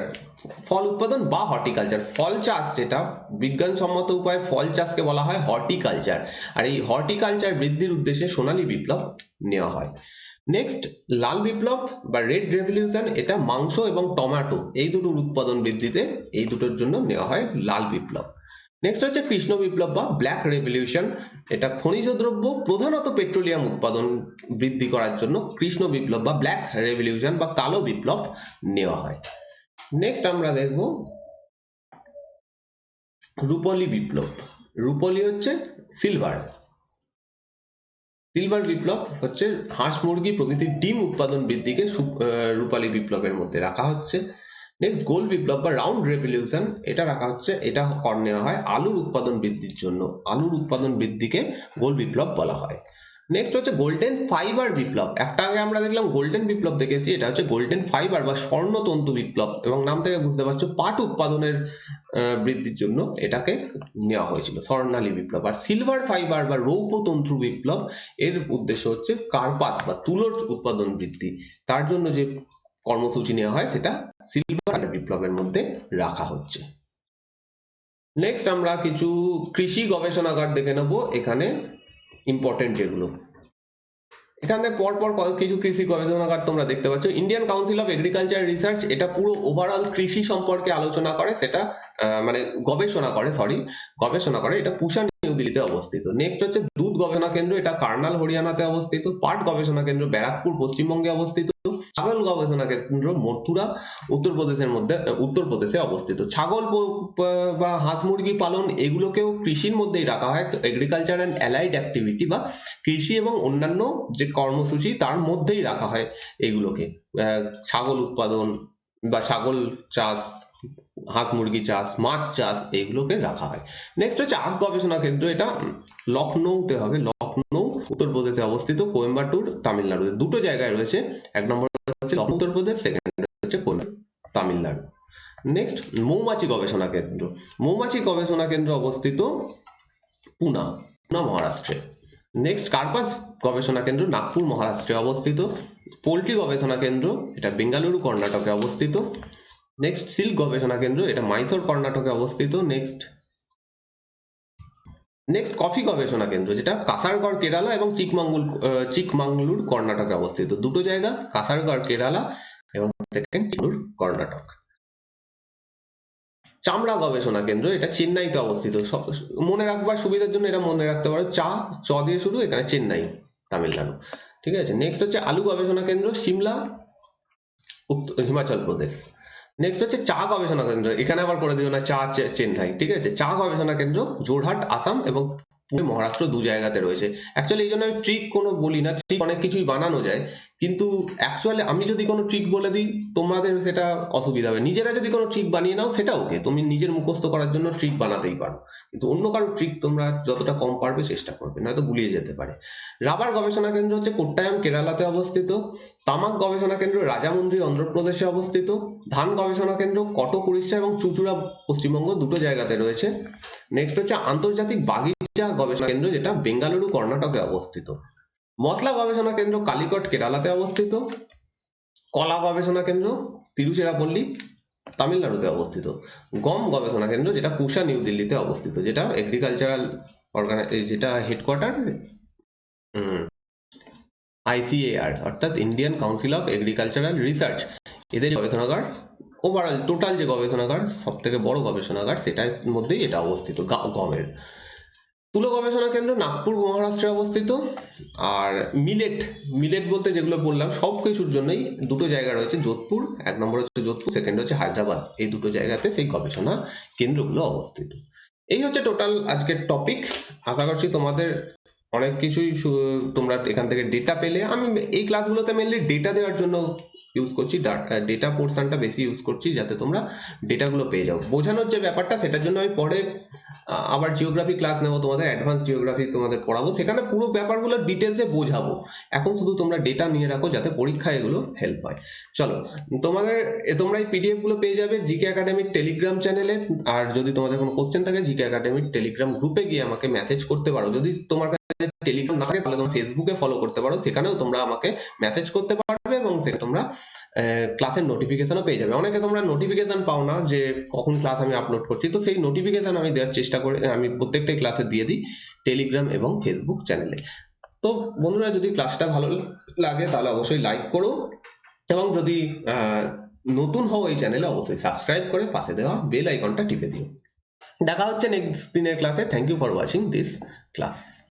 ফল উৎপাদন বা হর্টিকালচার, ফল চাষ, যেটা বিজ্ঞানসম্মত উপায়ে ফল চাষকে বলা হয় হর্টিকালচার। আর এই হর্টিকালচার বৃদ্ধির উদ্দেশ্যে সোনালী বিপ্লব নেওয়া হয়। নেক্সট লাল বিপ্লব বা রেড রেভলিউশন, এটা মাংস এবং টমেটো এই দুটোর উৎপাদন বৃদ্ধিতে, এই দুটোর জন্য নেওয়া হয় লাল বিপ্লব। নেক্সট হচ্ছে কৃষ্ণ বিপ্লব বা ব্ল্যাক রেভলিউশন, এটা খনিজ দ্রব্য প্রধানত পেট্রোলিয়াম উৎপাদন বৃদ্ধি করার জন্য কৃষ্ণ বিপ্লব বা ব্ল্যাক রেভলিউশন বা কালো বিপ্লব নেওয়া হয়। নেক্সট আমরা দেখব রূপলি বিপ্লব। রূপলি হচ্ছে সিলভার বিপ্লব হচ্ছে হাঁস মুরগি প্রভৃতির ডিম উৎপাদন বৃদ্ধিকে রূপালী বিপ্লবের মধ্যে রাখা হচ্ছে। নেক্সট গোল বিপ্লব বা রাউন্ড রেভলিউশন, এটা রাখা হচ্ছে, এটা কর নেওয়া হয় আলুর উৎপাদন বৃদ্ধির জন্য, আলুর উৎপাদন বৃদ্ধিকে গোল বিপ্লব বলা হয়। নেক্সট হচ্ছে গোল্ডেন ফাইবার বিপ্লব, একটা আগে আমরা দেখলাম গোল্ডেন বিপ্লব দেখেছি, এটা হচ্ছে গোল্ডেন ফাইবার বা স্বর্ণতন্তু বিপ্লব, এবং নাম থেকে বুঝতে পারছো পাট উৎপাদনের বৃদ্ধির জন্য এটাকে নেওয়া হয়েছিল স্বর্ণালী বিপ্লব। আর সিলভার ফাইবার বা রৌপ্যতন্তু বিপ্লব, এর উদ্দেশ্য হচ্ছে কার্পাস বা তুলোর উৎপাদন বৃদ্ধি, তার জন্য যে কর্মসূচি নেওয়া হয় সেটা সিলভার বিপ্লবের মধ্যে রাখা হচ্ছে। নেক্সট আমরা কিছু কৃষি গবেষণাগার দেখে নেব, এখানে ইম্পর্টেন্ট যেগুলো, এখানে পরপর কিছু কৃষি গবেষণাগার তোমরা দেখতে পাচ্ছ। Indian council of agriculture research, এটা পুরো ওভারঅল কৃষি সম্পর্কে আলোচনা করে, সেটা মানে গবেষণা করে, এটা পুষা নিউ দিল্লিতে অবস্থিত। নেক্সট হচ্ছে দুধ গবেষণা কেন্দ্র, এটা কার্নাল হরিয়ানাতে অবস্থিত। পাট গবেষণা কেন্দ্র ব্যারাকপুর পশ্চিমবঙ্গে অবস্থিত। ছাগল গবেষণা কেন্দ্র মথুরা উত্তরপ্রদেশে অবস্থিত। ছাগল বা হাঁস মুরগি পালন এগুলোকেও কৃষির মধ্যেই রাখা হয়, এগ্রিকালচার অ্যান্ড অ্যালাইড অ্যাক্টিভিটি বা কৃষি এবং অন্যান্য যে কর্মসূচি তার মধ্যেই রাখা হয় এগুলোকে। ছাগল উৎপাদন বা ছাগল চাষ, হাঁস মুরগি চাষ, মাছ চাষ, এইগুলোকে রাখা হয়। নেক্সট হচ্ছে আখ গবেষণা কেন্দ্র, এটা লখনৌতে হবে, লখনৌ উত্তরপ্রদেশে অবস্থিত, কোয়েম্বাটুর তামিলনাড়ু, দুটো জায়গায় রয়েছে। এক নম্বর হচ্ছে লখনৌ উত্তরপ্রদেশ, সেকেন্ড হচ্ছে কোয়েম্বাটুর তামিলনাড়ু। নেক্সট মৌমাছি গবেষণা কেন্দ্র, মৌমাছি গবেষণা কেন্দ্র অবস্থিত পুনা মহারাষ্ট্রে। নেক্সট কার্পাস গবেষণা কেন্দ্র নাগপুর মহারাষ্ট্রে অবস্থিত। পোল্ট্রি গবেষণা কেন্দ্র, এটা বেঙ্গালুরু কর্ণাটকে অবস্থিত। নেক্সট সিল্ক গবেষণা কেন্দ্র, এটা মাইসোর কর্ণাটকে অবস্থিত। নেক্সট কফি গবেষণা কেন্দ্র, যেটা কাসারগড় কেরালা এবং চিকমাঙ্গলুর কর্ণাটকে অবস্থিত। দুটো জায়গা, কাসারগড় কেরালা এবং সেকেন্ড চিকমাঙ্গলুর কর্ণাটক। চামড়া গবেষণা কেন্দ্র, এটা চেন্নাইতে অবস্থিত। মনে রাখবার সুবিধার জন্য এটা মনে রাখতে পারো, চ দিয়ে শুরু, এখানে চেন্নাই তামিলনাড়ু। ঠিক আছে। নেক্সট হচ্ছে আলু গবেষণা কেন্দ্র সিমলা হিমাচল প্রদেশ। নেক্সট হচ্ছে চা গবেষণা কেন্দ্র, এখানে আবার করে দিও না চা চেন্নাই, ঠিক আছে। চা গবেষণা কেন্দ্র যোরহাট আসাম এবং পুনে মহারাষ্ট্র, দু জায়গাতে রয়েছে। অ্যাকচুয়ালি এই জন্য আমি ট্রিক কোনো বলি না, ট্রিক অনেক কিছুই বানানো যায়, কিন্তু অ্যাকচুয়ালি আমি যদি কোনো ট্রিক বলে দিই তোমাদের সেটা অসুবিধা হবে। নিজেরা যদি কোনো ট্রিক বানিয়ে নাও সেটা ওকে, তুমি নিজের মুখস্থ করার জন্য ট্রিক বানাতেই পারো, কিন্তু অন্য কারো ট্রিক তোমরা যতটা কম পারবে চেষ্টা করবে, নয়তো গুলিয়ে যেতে পারে। রাবার গবেষণা কেন্দ্র হচ্ছে কোট্টায়াম কেরালাতে অবস্থিত। তামাক গবেষণা কেন্দ্র রাজামুন্দ্রি অন্ধ্রপ্রদেশে অবস্থিত। ধান গবেষণা কেন্দ্র কটক উড়িষ্যা এবং চুঁচুড়া পশ্চিমবঙ্গ, দুটো জায়গাতে রয়েছে। নেক্সট হচ্ছে আন্তর্জাতিক বাগিচা গবেষণা কেন্দ্র, যেটা বেঙ্গালুরু কর্ণাটকে অবস্থিত। মশলা গবেষণা কেন্দ্র কালিকট কেরালাতে অবস্থিত। কলা গবেষণা কেন্দ্র তিরুচিরাপল্লী তামিলনাড়ুতে অবস্থিত। গম গবেষণা কেন্দ্র, যেটা পুষা নিউ দিল্লিতে অবস্থিত, যেটা এগ্রিকালচারাল যেটা হেডকোয়ার্টার ICAR অর্থাৎ Indian council of agricultural research, এদের গবেষণাগার ওভারঅল টোটাল যে গবেষণাগার সব থেকে বড় গবেষণাগার, সেটার মধ্যেই এটা অবস্থিত গমের। তুলো গবেষণা কেন্দ্র নাগপুর মহারাষ্ট্রে অবস্থিত। আর মিলেট বলতে যেগুলো বললাম সব কিছুর জন্যই দুটো জায়গা রয়েছে, যোধপুর, এক নম্বর হচ্ছে যোধপুর, সেকেন্ড হচ্ছে হায়দ্রাবাদ, এই দুটো জায়গাতে সেই গবেষণা কেন্দ্রগুলো অবস্থিত। এই হচ্ছে টোটাল আজকের টপিক। আশা করছি তোমাদের অনেক কিছুই তোমরা এখান থেকে ডেটা পেলে। আমি এই ক্লাসগুলোতে মেনলি ডেটা দেওয়ার জন্য ইউজ করছি, ডেটা পোর্শনটা বেশি ইউজ করছি, যাতে তোমরা ডেটাগুলো পেয়ে যাও। বোঝানোর যে ব্যাপারটা, সেটার জন্য আমি পরে আবার জিওগ্রাফি ক্লাস নেবো, তোমাদের অ্যাডভান্স জিওগ্রাফি তোমাদের পড়াবো, সেখানে পুরো ব্যাপারগুলো ডিটেলসে বোঝাবো। এখন শুধু তোমরা ডেটা নিয়ে রাখো, যাতে পরীক্ষায় এগুলো হেল্প হয়। চলো, তোমরা এই পিডিএফ গুলো পেয়ে যাবে জিকে একাডেমির টেলিগ্রাম চ্যানেলে। আর যদি তোমাদের কোনো কোশ্চেন থাকে, জিকে একাডেমির টেলিগ্রাম গ্রুপে গিয়ে আমাকে মেসেজ করতে পারো। যদি তোমার কাছে টেলিগ্রাম না থাকে, তাহলে তোমরা ফেসবুকে ফলো করতে পারো, সেখানেও তোমরা আমাকে মেসেজ করতে পারবে এবং সেখানে তোমরা ক্লাসের নোটিফিকেশনও পেয়ে যাবে। অনেকে তোমরা নোটিফিকেশন পাও না যে কখন ক্লাস আমি আপলোড করছি, তো সেই নোটিফিকেশন আমি দেওয়ার চেষ্টা করে আমি প্রত্যেকটা ক্লাসে দিয়ে দিই টেলিগ্রাম এবং ফেসবুক চ্যানেলে। তো বন্ধুরা, যদি ক্লাসটা ভালো লাগে তাহলে অবশ্যই লাইক করো, এবং যদি নতুন হও এই চ্যানেলে, অবশ্যই সাবস্ক্রাইব করে পাশে দেওয়া বেল আইকনটা টিপে দিও। দেখা হচ্ছে নেক্সট দিনের ক্লাসে। Thank you for watching this class.